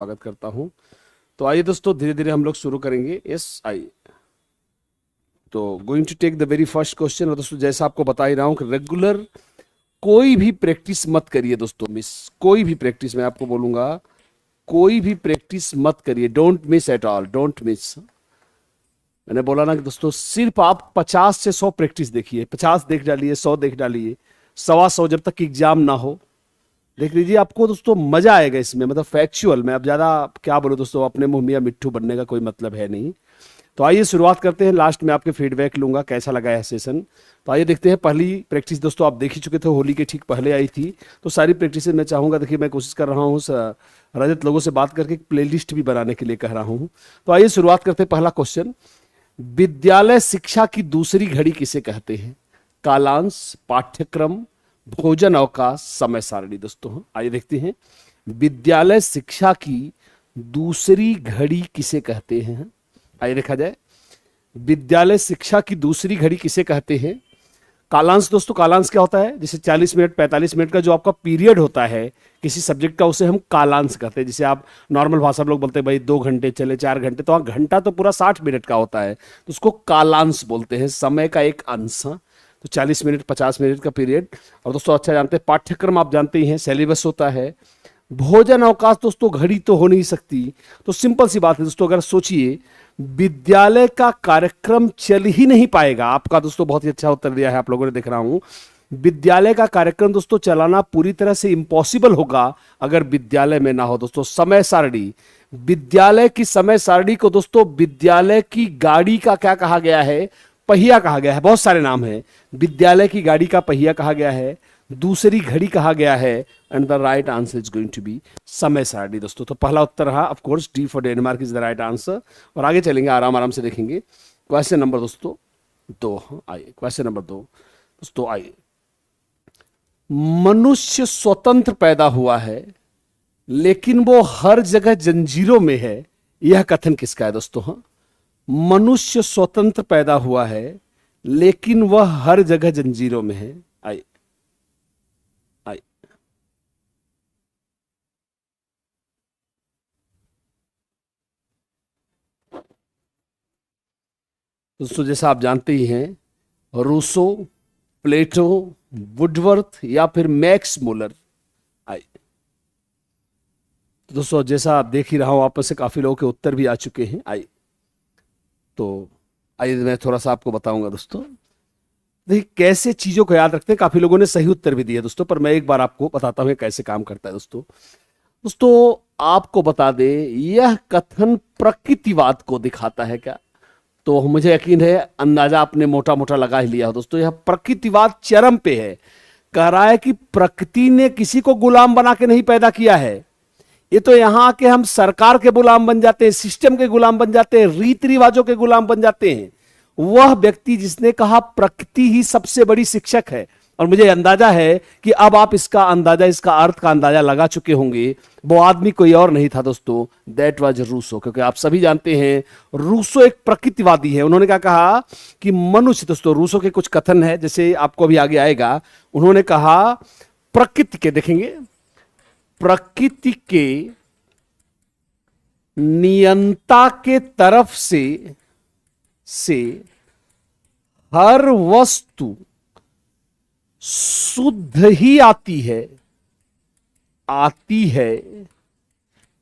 स्वागत करता हूं। तो आइए दोस्तों, धीरे धीरे हम लोग शुरू करेंगे। आइए, तो going to take the very first question. और दोस्तों, जैसा आपको बता ही रहा हूं कि रेगुलर कोई भी प्रैक्टिस मत करिए दोस्तों, मिस। कोई भी प्रैक्टिस मैं आपको बोलूंगा, कोई भी प्रैक्टिस मत करिए। Don't miss at all, don't miss. मैंने बोला ना कि दोस्तों, सिर्फ आप 50 से 100 प्रैक्टिस देखिए। 50 देख डालिए, 100 देख डालिए, 125 जब तक एग्जाम ना हो देख लीजिए। आपको दोस्तों मजा आएगा इसमें, मतलब फैक्चुअल। मैं अब ज्यादा क्या बोलूं दोस्तों, अपने मुंह मियां मिट्ठू बनने का कोई मतलब है नहीं। तो आइए शुरुआत करते हैं। लास्ट में आपके फीडबैक लूंगा कैसा लगा है सेशन। तो आइए देखते हैं। पहली प्रैक्टिस दोस्तों आप देख ही चुके थे, होली के ठीक पहले आई थी। तो सारी प्रैक्टिस मैं चाहूंगा, देखिए मैं कोशिश कर रहा हूँ रजत लोगों से बात करके प्लेलिस्ट भी बनाने के लिए कह रहा हूँ। तो आइए शुरुआत करते हैं। पहला क्वेश्चन, विद्यालय शिक्षा की दूसरी घड़ी किसे कहते हैं? कालांश, पाठ्यक्रम, भोजन अवकाश, समय सारणी। दोस्तों आइए देखते हैं, विद्यालय शिक्षा की दूसरी घड़ी किसे कहते हैं। आइए देखा जाए, विद्यालय शिक्षा की दूसरी घड़ी किसे कहते हैं? कालांश। दोस्तों कालांश क्या होता है? जैसे 40 मिनट 45 मिनट का जो आपका पीरियड होता है किसी सब्जेक्ट का, उसे हम कालांश कहते हैं। जैसे आप नॉर्मल भाषा में लोग बोलते हैं भाई 2 घंटे चले, 4 घंटे, तो घंटा तो पूरा 60 मिनट का होता है, तो उसको कालांश बोलते हैं, समय का एक अंश। तो 40 मिनट 50 मिनट का पीरियड। और दोस्तों अच्छा जानते हैं, पाठ्यक्रम आप जानते ही हैं, सिलेबस होता है। भोजन अवकाश दोस्तों घड़ी तो हो नहीं सकती। तो सिंपल सी बात है दोस्तों, अगर सोचिए विद्यालय का कार्यक्रम चल ही नहीं पाएगा आपका। दोस्तों बहुत ही अच्छा उत्तर दिया है आप लोगों ने, देख रहा हूं। विद्यालय का कार्यक्रम दोस्तों चलाना पूरी तरह से इंपॉसिबल होगा अगर विद्यालय में ना हो। दोस्तों समय सारणी, विद्यालय की समय सारणी को दोस्तों विद्यालय की गाड़ी का क्या कहा गया है? पहिया कहा गया है। बहुत सारे नाम है। विद्यालय की गाड़ी का पहिया कहा गया है, दूसरी घड़ी कहा गया है, and the right answer is going to be समय सारणी। दोस्तों तो पहला उत्तर रहा of course, D for Denmark is the right answer. और आगे चलेंगे, आराम आराम से देखेंगे। क्वेश्चन नंबर दोस्तों 2। आइए क्वेश्चन नंबर 2 दोस्तों, आइए। मनुष्य स्वतंत्र पैदा हुआ है लेकिन वो हर जगह जंजीरों में है, यह कथन किसका है दोस्तों? हाँ, मनुष्य स्वतंत्र पैदा हुआ है लेकिन वह हर जगह जंजीरों में है। आइए आइए, दोस्तों जैसा आप जानते ही हैं, रूसो, प्लेटो, वुडवर्थ या फिर मैक्स मुलर। आइए, तो दोस्तों जैसा आप देख ही रहा हूं, आप में से काफी लोगों के उत्तर भी आ चुके हैं। आइए, तो आइए मैं थोड़ा सा आपको बताऊंगा दोस्तों। देखिए कैसे चीजों को याद रखते हैं। काफी लोगों ने सही उत्तर भी दिए दोस्तों, पर मैं एक बार आपको बताता हूं कैसे काम करता है दोस्तों। दोस्तों आपको बता दे, यह कथन प्रकृतिवाद को दिखाता है क्या? तो मुझे यकीन है अंदाजा आपने मोटा मोटा लगा ही लिया हो दोस्तों। यह प्रकृतिवाद चरम पे है। कह रहा है कि प्रकृति ने किसी को गुलाम बना के नहीं पैदा किया है। ये तो यहां आके हम सरकार के गुलाम बन जाते हैं, सिस्टम के गुलाम बन जाते हैं, रीति रिवाजों के गुलाम बन जाते हैं। वह व्यक्ति जिसने कहा प्रकृति ही सबसे बड़ी शिक्षक है, और मुझे अंदाजा है कि अब आप इसका अंदाजा, इसका अर्थ का अंदाजा लगा चुके होंगे। वो आदमी कोई और नहीं था दोस्तों, दैट वाज रूसो। क्योंकि आप सभी जानते हैं रूसो एक प्रकृतिवादी है। उन्होंने क्या कहा कि मनुष्य, दोस्तों रूसो के कुछ कथन है, जैसे आपको अभी आगे आएगा। उन्होंने कहा प्रकृति के, देखेंगे, प्रकृति के नियंता के तरफ से हर वस्तु शुद्ध ही आती है,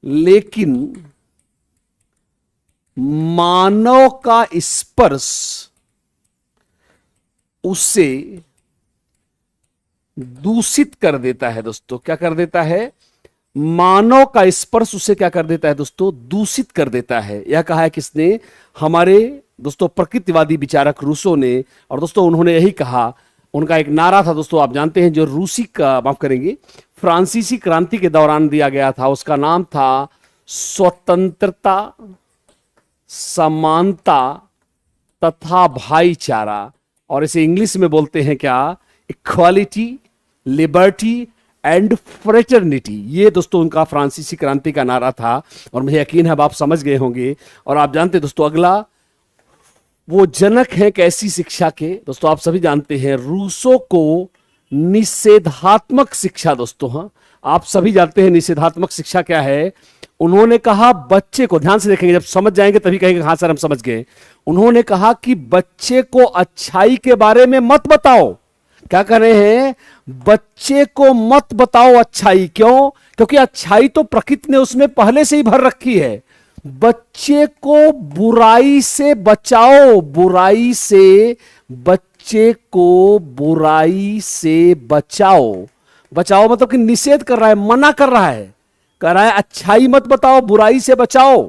लेकिन मानव का स्पर्श उसे दूषित कर देता है। दोस्तों क्या कर देता है? मानव का स्पर्श उसे क्या कर देता है दोस्तों? दूषित कर देता है। यह कहा है किसने? हमारे दोस्तों प्रकृतिवादी विचारक रूसो ने। और दोस्तों उन्होंने यही कहा, उनका एक नारा था दोस्तों, आप जानते हैं, जो रूसी का, माफ करेंगे, फ्रांसीसी क्रांति के दौरान दिया गया था। उसका नाम था स्वतंत्रता, समानता तथा भाईचारा। और इसे इंग्लिश में बोलते हैं क्या? Equality, liberty and fraternity. ये दोस्तों उनका फ्रांसीसी क्रांति का नारा था, और मुझे यकीन है अब आप समझ गए होंगे। और आप जानते हैं दोस्तों, अगला वो जनक हैं कैसी शिक्षा के? दोस्तों आप सभी जानते हैं रूसो को निषेधात्मक शिक्षा, दोस्तों हाँ, आप सभी जानते हैं निषेधात्मक शिक्षा क्या है। उन्होंने कहा बच्चे को, ध्यान से देखेंगे, जब समझ जाएंगे तभी कहेंगे हाँ सर हम समझ गए। उन्होंने कहा कि बच्चे को अच्छाई के बारे में मत बताओ। क्या कर रहे हैं? बच्चे को मत बताओ अच्छाई। क्यों? क्योंकि अच्छाई तो प्रकृति ने उसमें पहले से ही भर रखी है। बच्चे को बुराई से बचाओ, बुराई से, बच्चे को बुराई से बचाओ। बचाओ मतलब कि निषेध कर रहा है, मना कर रहा है, कह रहा है अच्छाई मत बताओ, बुराई से बचाओ,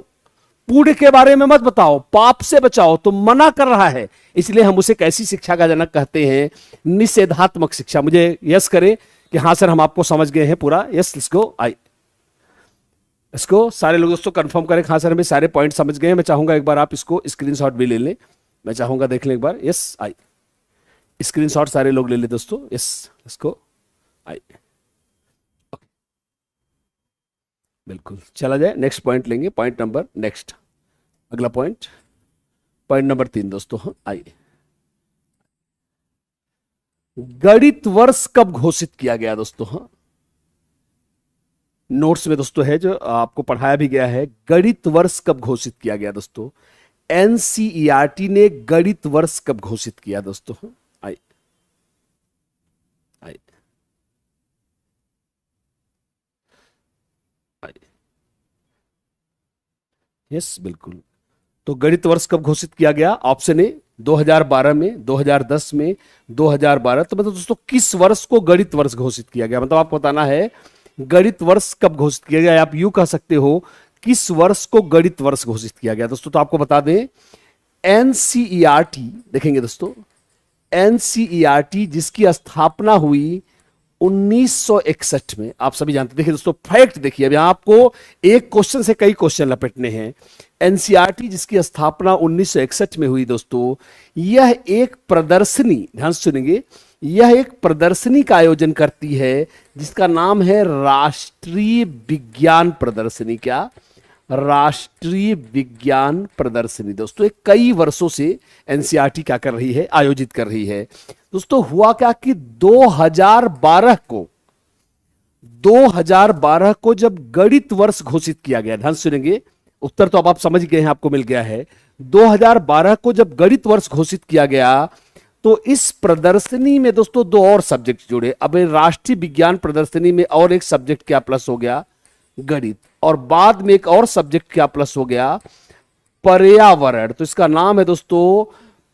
पुण्य के बारे में मत बताओ, पाप से बचाओ, तो मना कर रहा है। इसलिए हम उसे कैसी शिक्षा का जनक कहते हैं? निषेधात्मक शिक्षा। मुझे यस करें कि हाँ सर हम आपको समझ गए हैं पूरा। Yes, let's go. आई इसको सारे लोग दोस्तों कंफर्म करें हाँ सर हमें सारे पॉइंट समझ गए हैं। मैं चाहूंगा एक बार आप इसको स्क्रीनशॉट भी ले लें। मैं चाहूंगा देख लें एक बार। यस, आई स्क्रीनशॉट सारे लोग ले लें दोस्तों। यस, इसको आई बिल्कुल चला जाए। नेक्स्ट पॉइंट लेंगे, पॉइंट नंबर नेक्स्ट, अगला पॉइंट, पॉइंट नंबर 3 दोस्तों। हाँ आइए, गणित वर्ष कब घोषित किया गया दोस्तों? हाँ नोट्स में दोस्तों है जो आपको पढ़ाया भी गया है। गणित वर्ष कब घोषित किया गया दोस्तों? एनसीईआरटी ने गणित वर्ष कब घोषित किया दोस्तों? हाँ आइए आइए आइए यस बिल्कुल। तो गणित वर्ष कब घोषित किया गया? ऑप्शन ए 2012 में, 2010 में, 2012। तो मतलब दोस्तों किस वर्ष को गणित वर्ष घोषित किया गया, मतलब आपको बताना है गणित वर्ष कब घोषित किया गया। आप यूं कह सकते हो किस वर्ष को गणित वर्ष घोषित किया गया दोस्तों। तो आपको बता दें एनसीईआरटी, देखेंगे दोस्तों एनसीईआरटी जिसकी स्थापना हुई 1961 में। आप सभी जानते हैं। देखिए दोस्तों फैक्ट देखिए, अब यहां आपको एक क्वेश्चन से कई क्वेश्चन लपेटने हैं। एनसीईआरटी जिसकी स्थापना 1961 में हुई दोस्तों, यह एक प्रदर्शनी, ध्यान से सुनेंगे, यह एक प्रदर्शनी का आयोजन करती है जिसका नाम है राष्ट्रीय विज्ञान प्रदर्शनी। क्या? राष्ट्रीय विज्ञान प्रदर्शनी। दोस्तों एक कई वर्षों से एनसीईआरटी क्या कर रही है? आयोजित कर रही है। दोस्तों हुआ क्या कि 2012 को जब गणित वर्ष घोषित किया गया, ध्यान सुनेंगे, उत्तर तो अब आप समझ गए हैं, आपको मिल गया है। 2012 को जब गणित वर्ष घोषित किया गया तो इस प्रदर्शनी में दोस्तों 2 और सब्जेक्ट जुड़े। अब राष्ट्रीय विज्ञान प्रदर्शनी में और एक सब्जेक्ट क्या प्लस हो गया? गणित। और बाद में एक और सब्जेक्ट क्या प्लस हो गया? पर्यावरण। तो इसका नाम है दोस्तों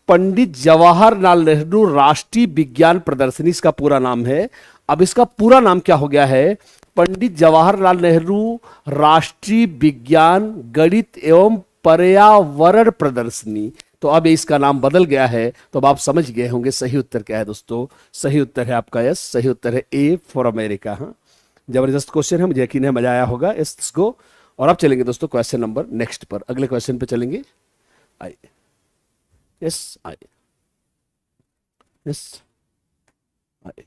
पंडित जवाहरलाल नेहरू राष्ट्रीय विज्ञान प्रदर्शनी, इसका पूरा नाम है। अब इसका पूरा नाम क्या हो गया है? पंडित जवाहरलाल नेहरू राष्ट्रीय विज्ञान गणित एवं पर्यावरण प्रदर्शनी। तो अब इसका नाम बदल गया है। तो अब आप समझ गए होंगे सही उत्तर क्या है दोस्तों। सही उत्तर है आपका यस, सही उत्तर है ए फॉर अमेरिका। हाँ जबरदस्त क्वेश्चन है, मुझे यकीन है मजा आया होगा। Yes go. और अब चलेंगे दोस्तों क्वेश्चन नंबर नेक्स्ट पर, अगले क्वेश्चन पे चलेंगे। आइए यस, आइए यस, आइए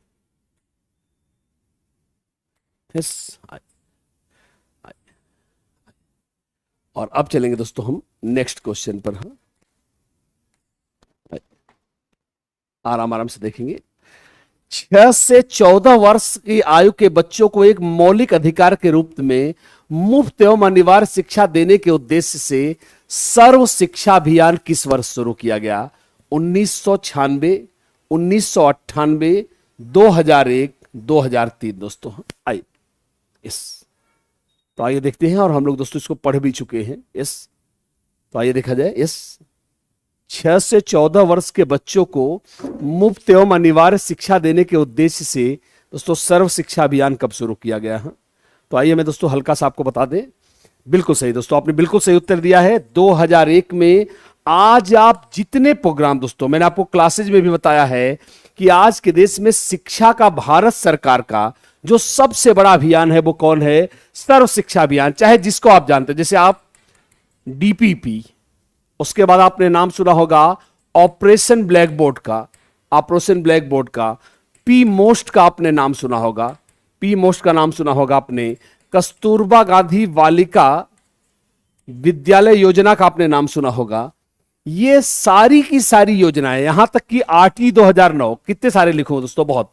यस, आइए। और अब चलेंगे दोस्तों हम नेक्स्ट क्वेश्चन पर। हाँ आराम आराम से देखेंगे। 6 से 14 वर्ष की आयु के बच्चों को एक मौलिक अधिकार के रूप में मुफ्त एवं अनिवार्य शिक्षा देने के उद्देश्य से सर्व शिक्षा अभियान किस वर्ष शुरू किया गया? 1996, 1998, 2001, 2003 दोस्तों। आइए यस, तो आइए देखते हैं। और हम लोग दोस्तों इसको पढ़ भी चुके हैं। यस, तो आइए देखा जाए। यस, 6 से 14 वर्ष के बच्चों को मुफ्त एवं अनिवार्य शिक्षा देने के उद्देश्य से दोस्तों सर्व शिक्षा अभियान कब शुरू किया गया है? तो आइए मैं दोस्तों हल्का सा आपको बता दें। बिल्कुल सही दोस्तों, आपने बिल्कुल सही उत्तर दिया है 2001 में। आज आप जितने प्रोग्राम दोस्तों, मैंने आपको क्लासेज में भी बताया है कि आज के देश में शिक्षा का भारत सरकार का जो सबसे बड़ा अभियान है वो कौन है? सर्व शिक्षा अभियान। चाहे जिसको आप जानते हैं, जैसे आप डीपीपी, उसके बाद आपने नाम सुना होगा ऑपरेशन ब्लैक बोर्ड का, ऑपरेशन ब्लैक बोर्ड का, पी मोस्ट का आपने नाम सुना होगा, पी मोस्ट का नाम सुना होगा आपने, कस्तूरबा गांधी बालिका विद्यालय योजना का आपने नाम सुना होगा। ये सारी की सारी योजनाएं, यहां तक कि आरटी 2009, कितने सारे लिखो दोस्तों, बहुत।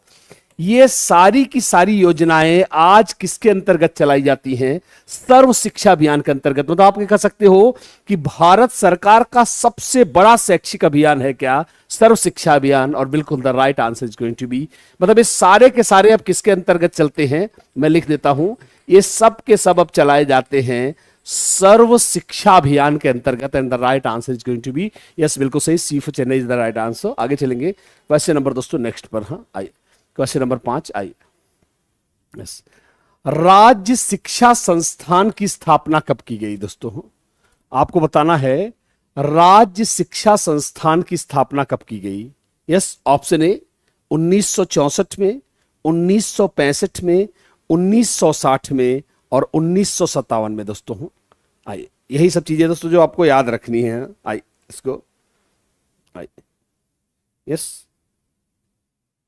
ये सारी की सारी योजनाएं आज किसके अंतर्गत चलाई जाती हैं? सर्व शिक्षा अभियान के अंतर्गत। मतलब आप ये कह सकते हो कि भारत सरकार का सबसे बड़ा शैक्षिक अभियान है क्या? सर्व शिक्षा अभियान। और बिल्कुल the right answer is going to be, मतलब ये सारे के सारे अब किसके अंतर्गत चलते हैं? मैं लिख देता हूं, ये सब के सब अब चलाए जाते हैं सर्व शिक्षा अभियान के अंतर्गत। And the right answer is going to be yes, बिल्कुल सही, C for Chennai is the right answer. आगे चलेंगे क्वेश्चन नंबर दोस्तों नेक्स्ट पर। हाँ आइए, क्वेश्चन नंबर 5 आइए। यस, राज्य शिक्षा संस्थान की स्थापना कब की गई दोस्तों? आपको बताना है राज्य शिक्षा संस्थान की स्थापना कब की गई। यस, ऑप्शन ए 1964 में, 1965 में, 1960 में और 1957 में दोस्तों। आइए, यही सब चीजें दोस्तों जो आपको याद रखनी है। आइए इसको, आइए, यस,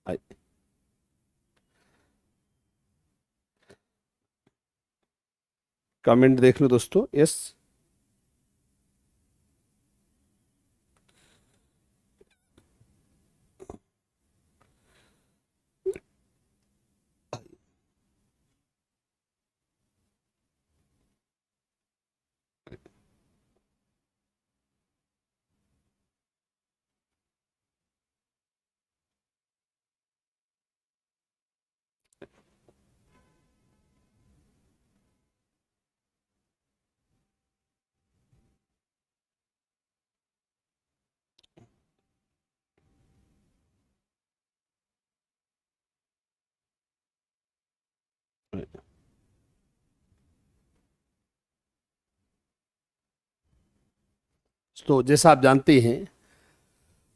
आइए, कमेंट देख लो दोस्तों। यस, तो जैसा आप जानते हैं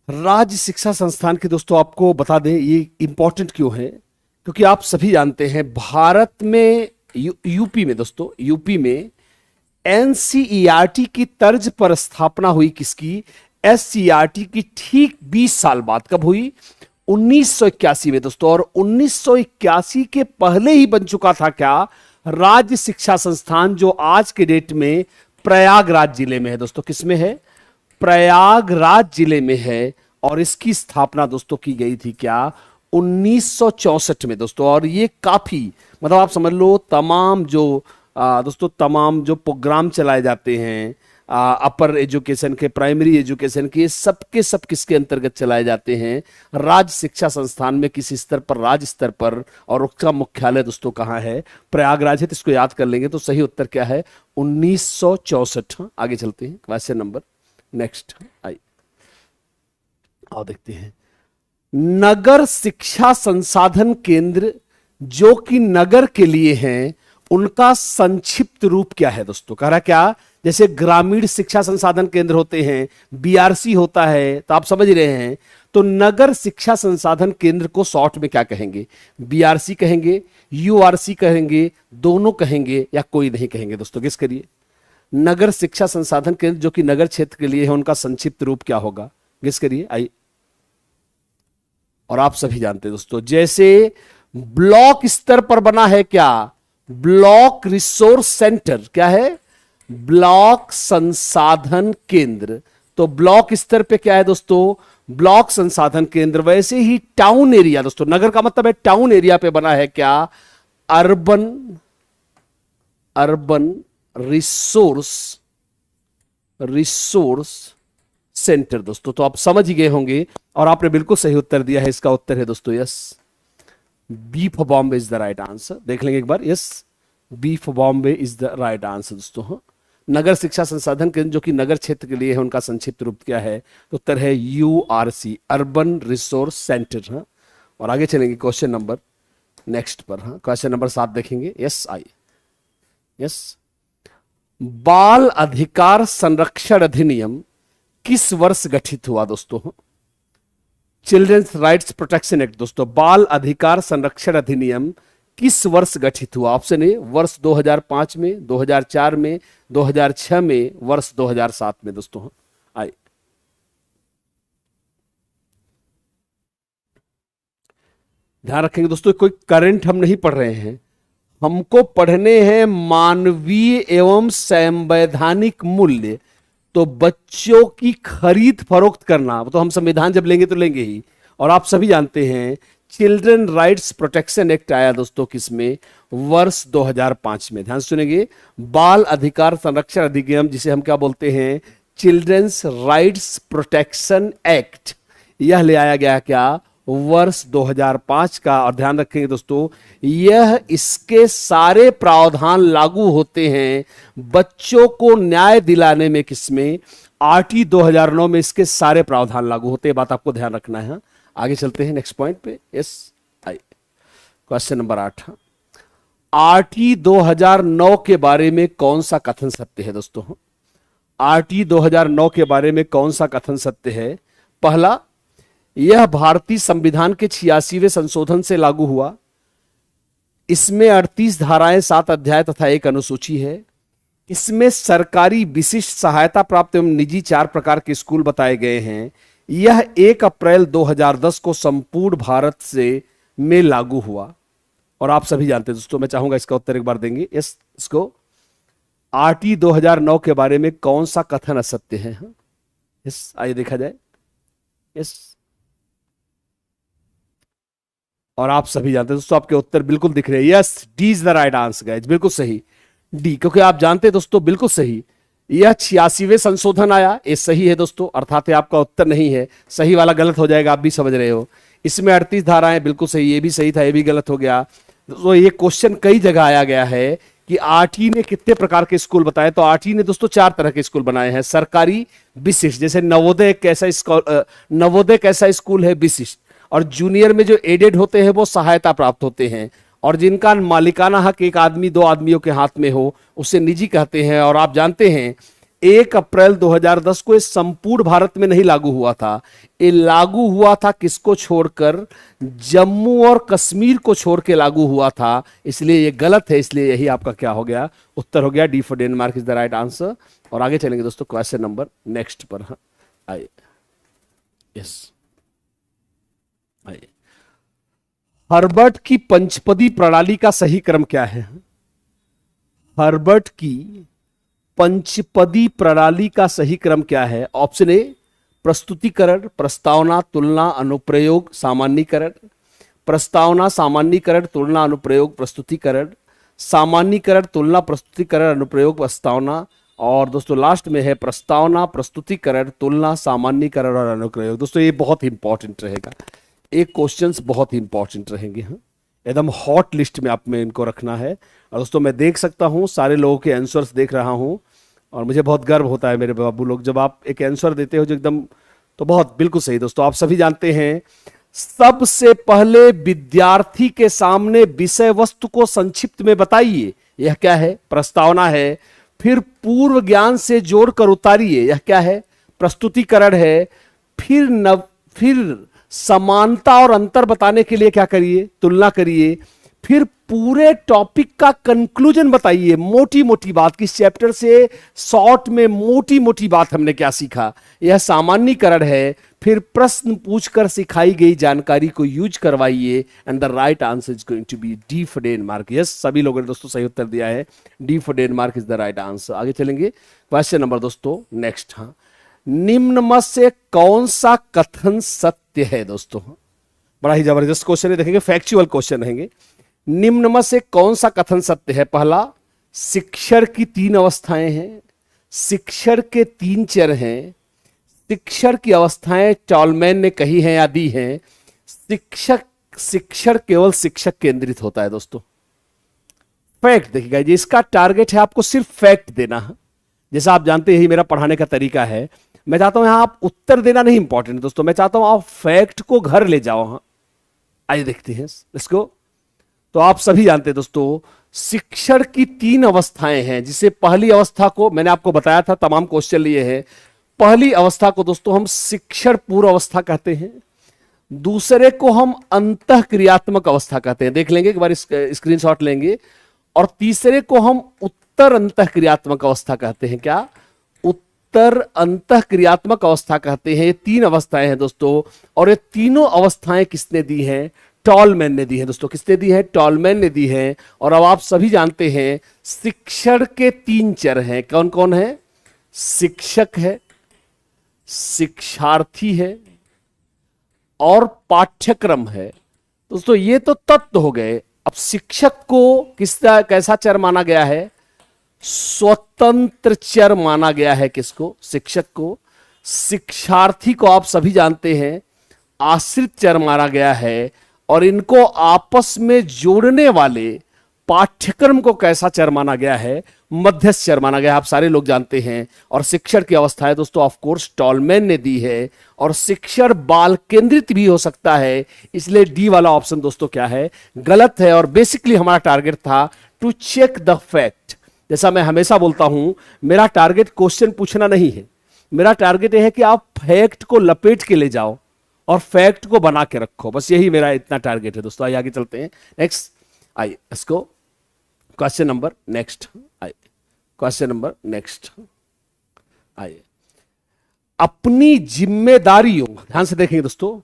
राज्य शिक्षा संस्थान के दोस्तों, आपको बता दें ये इंपॉर्टेंट क्यों है, क्योंकि आप सभी जानते हैं भारत में यूपी में दोस्तों, यूपी में एनसीईआरटी की तर्ज पर स्थापना हुई किसकी? एससीईआरटी की ठीक 20 साल बाद। कब हुई? 1981 में दोस्तों। और 1981 के पहले ही बन चुका था क्या? राज्य शिक्षा संस्थान, जो आज के डेट में प्रयागराज जिले में है दोस्तों। किसमें है? प्रयागराज जिले में है। और इसकी स्थापना दोस्तों की गई थी क्या? 1964 में दोस्तों। और ये काफी, मतलब आप समझ लो तमाम जो दोस्तों तमाम जो प्रोग्राम चलाए जाते हैं अपर एजुकेशन के, प्राइमरी एजुकेशन के, सबके सब किसके अंतर्गत चलाए जाते हैं? राज्य शिक्षा संस्थान में। किस स्तर पर? राज्य स्तर पर। और उसका मुख्यालय दोस्तों कहां है? प्रयागराज है। तो इसको याद कर लेंगे तो सही उत्तर क्या है? 1964। आगे चलते हैं, क्वेश्चन नंबर नेक्स्ट आई, आओ देखते हैं। नगर शिक्षा संसाधन केंद्र जो कि नगर के लिए हैं, उनका संक्षिप्त रूप क्या है दोस्तों? कह रहा क्या? जैसे ग्रामीण शिक्षा संसाधन केंद्र होते हैं, बीआरसी होता है, तो आप समझ रहे हैं। तो नगर शिक्षा संसाधन केंद्र को शॉर्ट में क्या कहेंगे? बीआरसी कहेंगे, यूआरसी कहेंगे, दोनों कहेंगे, या कोई नहीं कहेंगे दोस्तों? गेस करिए। नगर शिक्षा संसाधन केंद्र जो कि नगर क्षेत्र के लिए है, उनका संक्षिप्त रूप क्या होगा? गेस करिए, आइए। और आप सभी जानते हैं दोस्तों, जैसे ब्लॉक स्तर पर बना है क्या? Block resource centre. क्या है? ब्लॉक संसाधन केंद्र। तो ब्लॉक स्तर पे क्या है दोस्तों? ब्लॉक संसाधन केंद्र। वैसे ही टाउन एरिया दोस्तों, नगर का मतलब है टाउन एरिया पे बना है क्या? अर्बन अर्बन रिसोर्स सेंटर दोस्तों। तो आप समझ ही गए होंगे और आपने बिल्कुल सही उत्तर दिया है। इसका उत्तर है दोस्तों yes, B for Bombay is the right answer. देख लेंगे एक बार। Yes, B for Bombay is the right answer दोस्तों। हाँ, नगर शिक्षा संसाधन केंद्र जो कि नगर क्षेत्र के लिए है, उनका संक्षिप्त रूप क्या है? तो उत्तर है यूआरसी, अर्बन रिसोर्स सेंटर। हाँ, और आगे चलेंगे क्वेश्चन नंबर नेक्स्ट पर। हाँ, क्वेश्चन नंबर 7 देखेंगे। यस आइए। यस, बाल अधिकार संरक्षण अधिनियम किस वर्ष गठित हुआ दोस्तों? चिल्ड्रंस राइट्स प्रोटेक्शन एक्ट दोस्तों, बाल अधिकार संरक्षण अधिनियम किस वर्ष गठित हुआ? ऑप्शन ए वर्ष 2005 में, 2004 में, 2006 में, वर्ष 2007 में दोस्तों। आइए, ध्यान रखेंगे दोस्तों, कोई करंट हम नहीं पढ़ रहे हैं, हमको पढ़ने हैं मानवीय एवं संवैधानिक मूल्य। तो बच्चों की खरीद फरोख्त करना, तो हम संविधान जब लेंगे तो लेंगे ही। और आप सभी जानते हैं चिल्ड्रन राइट्स प्रोटेक्शन एक्ट आया दोस्तों किसमें? वर्ष 2005 में। ध्यान सुनेंगे, बाल अधिकार संरक्षण अधिनियम, जिसे हम क्या बोलते हैं? चिल्ड्रंस राइट्स प्रोटेक्शन एक्ट, यह ले आया गया क्या? वर्ष 2005 का। और ध्यान रखेंगे दोस्तों, यह इसके सारे प्रावधान लागू होते हैं बच्चों को न्याय दिलाने में। किसमें? आरटी 2009 में इसके सारे प्रावधान लागू होते हैं। बात आपको ध्यान रखना है। आगे चलते हैं नेक्स्ट पॉइंट पे। Yes I question number 8। RT 2009 के बारे में कौन सा कथन सत्य है दोस्तों? आरटी 2009 के बारे में कौन सा कथन सत्य है? पहला, यह भारतीय संविधान के 86वें संशोधन से लागू हुआ। इसमें 38 धाराएं, 7 अध्याय तथा 1 अनुसूची है। इसमें सरकारी विशिष्ट सहायता प्राप्त एवं निजी 4 प्रकार के स्कूल बताए गए हैं। यह 1 अप्रैल 2010 को संपूर्ण भारत से में लागू हुआ। और आप सभी जानते हैं दोस्तों, मैं चाहूंगा इसका उत्तर एक बार देंगे। यस, इसको आरटी 2009 के बारे में कौन सा कथन असत्य है? यस, आइए देखा जाए। यस, और आप सभी जानते हैं दोस्तों, आपके उत्तर बिल्कुल दिख रहे हैं। Yes, D is the right answer guys, बिल्कुल सही डी, क्योंकि आप जानते हैं दोस्तों, बिल्कुल सही, यह 86वें संशोधन आया, ये सही है दोस्तों, अर्थात आपका उत्तर नहीं है, सही वाला गलत हो जाएगा, आप भी समझ रहे हो। इसमें 38 धाराएं, बिल्कुल सही, ये भी सही था, ये भी गलत हो गया। तो ये क्वेश्चन कई जगह आया गया है कि आरटी ने कितने प्रकार के स्कूल बताए, तो आरटी ने दोस्तों 4 तरह के स्कूल बनाए हैं। सरकारी विशिष्ट, जैसे नवोदय एक ऐसा स्कूल है विशिष्ट, और जूनियर में जो एडेड होते हैं वो सहायता प्राप्त होते हैं, और जिनका मालिकाना हक 1 आदमी 2 आदमियों के हाथ में हो उसे निजी कहते हैं। और आप जानते हैं 1 अप्रैल 2010 को ये संपूर्ण भारत में नहीं लागू हुआ था, ये लागू हुआ था किसको छोड़कर? जम्मू और कश्मीर को छोड़ के लागू हुआ था, इसलिए ये गलत है। इसलिए यही आपका क्या हो गया? उत्तर हो गया। D for Denmark is the right answer. और आगे चलेंगे दोस्तों क्वेश्चन नंबर नेक्स्ट पर। हाँ आइए, यस आइए, हर्बर्ट की पंचपदी प्रणाली का सही क्रम क्या है? हर्बर्ट की पंचपदी प्रणाली का सही क्रम क्या है? ऑप्शन ए प्रस्तुतिकरण, प्रस्तावना, तुलना, अनुप्रयोग, सामान्यीकरण। प्रस्तावना, सामान्यीकरण, तुलना, अनुप्रयोग, प्रस्तुतिकरण। सामान्यीकरण, तुलना, प्रस्तुतिकरण, अनुप्रयोग, प्रस्तावना। और दोस्तों लास्ट में है प्रस्तावना, प्रस्तुतिकरण, तुलना, सामान्यीकरण और अनुप्रयोग। दोस्तों ये बहुत इंपॉर्टेंट रहेगा, एक क्वेश्चंस बहुत ही इंपॉर्टेंट रहेंगे। हाँ, एकदम हॉट लिस्ट में आप में इनको रखना है। और दोस्तों मैं देख सकता हूं सारे लोगों के आंसर्स देख रहा हूं, और मुझे बहुत गर्व होता है मेरे बाबू लोग, जब आप एक आंसर देते हो जो एकदम, तो बहुत बिल्कुल सही। दोस्तों आप सभी जानते हैं, सबसे पहले विद्यार्थी के सामने विषय वस्तु को संक्षिप्त में बताइए, यह क्या है? प्रस्तावना है। फिर पूर्व ज्ञान से जोड़कर उतारिए, यह क्या है? प्रस्तुतिकरण है। फिर समानता और अंतर बताने के लिए क्या करिए? तुलना करिए। फिर पूरे टॉपिक का कंक्लूजन बताइए, मोटी मोटी बात, किस चैप्टर से शॉर्ट में मोटी मोटी बात हमने क्या सीखा, यह सामान्यीकरण है। फिर प्रश्न पूछकर सिखाई गई जानकारी को यूज करवाइए। And the right answer is going to be D for Denmark. Yes, सभी लोगों ने दोस्तों सही उत्तर दिया है, D for Denmark is the right answer. आगे चलेंगे क्वेश्चन नंबर दोस्तों नेक्स्ट। हाँ, निम्न में से कौन सा कथन सत्य है? दोस्तों बड़ा ही जबरदस्त क्वेश्चन है, देखेंगे फैक्चुअल क्वेश्चन रहेंगे। निम्न में से कौन सा कथन सत्य है? पहला, शिक्षण की 3 अवस्थाएं हैं, शिक्षण के 3 चर हैं, शिक्षण की अवस्थाएं टॉलमैन ने कही हैं या दी हैं, शिक्षण केवल शिक्षक केंद्रित होता है। दोस्तों फैक्ट देखिएगा, ये इसका टारगेट है आपको सिर्फ फैक्ट देना। जैसा आप जानते हैं, यही मेरा पढ़ाने का तरीका है। मैं चाहता हूं यहां आप उत्तर देना नहीं इंपॉर्टेंट है दोस्तों, मैं चाहता हूं आप फैक्ट को घर ले जाओ। हाँ आइए देखते हैं इसको। तो आप सभी जानते हैं दोस्तों, शिक्षण की 3 अवस्थाएं हैं, जिसे पहली अवस्था को मैंने आपको बताया था, तमाम क्वेश्चन लिए हैं। पहली अवस्था को दोस्तों हम शिक्षण पूर्व अवस्था कहते हैं, दूसरे को हम अंतः क्रियात्मक अवस्था कहते हैं, देख लेंगे एक बार, स्क्रीनशॉट लेंगे। और तीसरे को हम उत्तर अंतः क्रियात्मक अवस्था कहते हैं। क्या? उत्तर अंतः क्रियात्मक अवस्था कहते हैं। ये 3 अवस्थाएं हैं दोस्तों, और ये तीनों अवस्थाएं किसने दी हैं? टॉलमैन ने दी है दोस्तों। किसने दी है? टॉलमैन ने दी है। और अब आप सभी जानते हैं शिक्षण के 3 चर हैं, कौन कौन है? शिक्षक है, शिक्षार्थी है, और पाठ्यक्रम है। दोस्तों ये तो तत्व हो गए। अब शिक्षक को कैसा चर माना गया है? स्वतंत्र चर माना गया है। किसको? शिक्षक को। शिक्षार्थी को आप सभी जानते हैं आश्रित चर माना गया है। और इनको आपस में जोड़ने वाले पाठ्यक्रम को कैसा चर माना गया है? मध्यस्थ चर माना गया है। आप सारे लोग जानते हैं। और शिक्षण की अवस्था है दोस्तों ऑफ कोर्स टॉलमैन ने दी है। और शिक्षण बाल केंद्रित भी हो सकता है, इसलिए डी वाला ऑप्शन दोस्तों क्या है? गलत है। और बेसिकली हमारा टारगेट था टू चेक द फैक्ट। जैसा मैं हमेशा बोलता हूं, मेरा टारगेट क्वेश्चन पूछना नहीं है, मेरा टारगेट यह है कि आप फैक्ट को लपेट के ले जाओ और फैक्ट को बना के रखो। बस यही मेरा इतना टारगेट है दोस्तों। आइए आगे चलते हैं। नेक्स्ट आइए इसको क्वेश्चन नंबर नेक्स्ट। आइए क्वेश्चन नंबर नेक्स्ट। आइए अपनी जिम्मेदारियों, ध्यान से देखेंगे दोस्तों,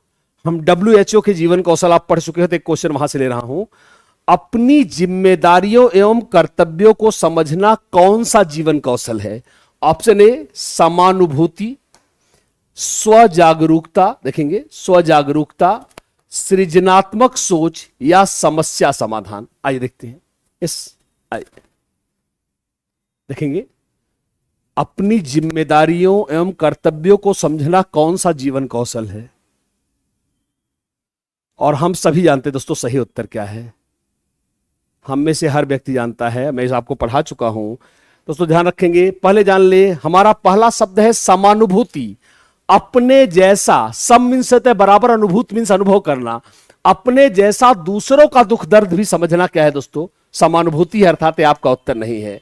हम WHO के जीवन कौशल आप पढ़ चुके हो तो एक क्वेश्चन वहां से ले रहा हूं। अपनी जिम्मेदारियों एवं कर्तव्यों को समझना कौन सा जीवन कौशल है? ऑप्शन ए समानुभूति, स्वजागरूकता, देखेंगे स्वजागरूकता, सृजनात्मक सोच या समस्या समाधान। आइए देखते हैं आइए देखेंगे अपनी जिम्मेदारियों एवं कर्तव्यों को समझना कौन सा जीवन कौशल है। और हम सभी जानते हैं दोस्तों सही उत्तर क्या है। हम में से हर व्यक्ति जानता है, मैं आपको पढ़ा चुका हूं दोस्तों। ध्यान रखेंगे, पहले जान ले, हमारा पहला शब्द है समानुभूति। अपने जैसा, सम मीन्स बराबर, अनुभूत मीन्स अनुभव करना। अपने जैसा दूसरों का दुख दर्द भी समझना क्या है दोस्तों? समानुभूति है, अर्थात आपका उत्तर नहीं है।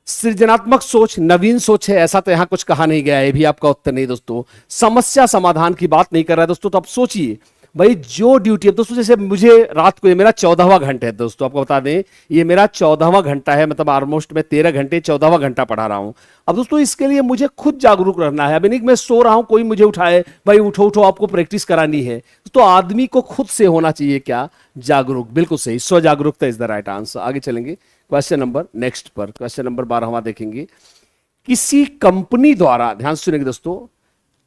सृजनात्मक सोच, नवीन सोच है, ऐसा तो यहां कुछ कहा नहीं गया है, ये भी आपका उत्तर नहीं दोस्तों। समस्या समाधान की बात नहीं कर रहा है दोस्तों। तो आप सोचिए भाई, जो ड्यूटी है दोस्तों, जैसे मुझे रात को, ये मेरा 14वां घंटा है दोस्तों, आपको बता दें ये मेरा 14वां घंटा है, मतलब ऑलमोस्ट मैं 13 घंटे 14वां घंटा पढ़ा रहा हूं। अब दोस्तों इसके लिए मुझे खुद जागरूक रहना है। अभी नहीं मैं सो रहा हूं, कोई मुझे उठाए, भाई उठो उठो आपको प्रैक्टिस करानी है। तो आदमी को खुद से होना चाहिए क्या? जागरूक। बिल्कुल सही, स्व जागरूकता इज द राइट आंसर। आगे चलेंगे क्वेश्चन नंबर नेक्स्ट पर। क्वेश्चन नंबर 12वां देखेंगे। किसी कंपनी द्वारा, ध्यान से सुनेंगे दोस्तों,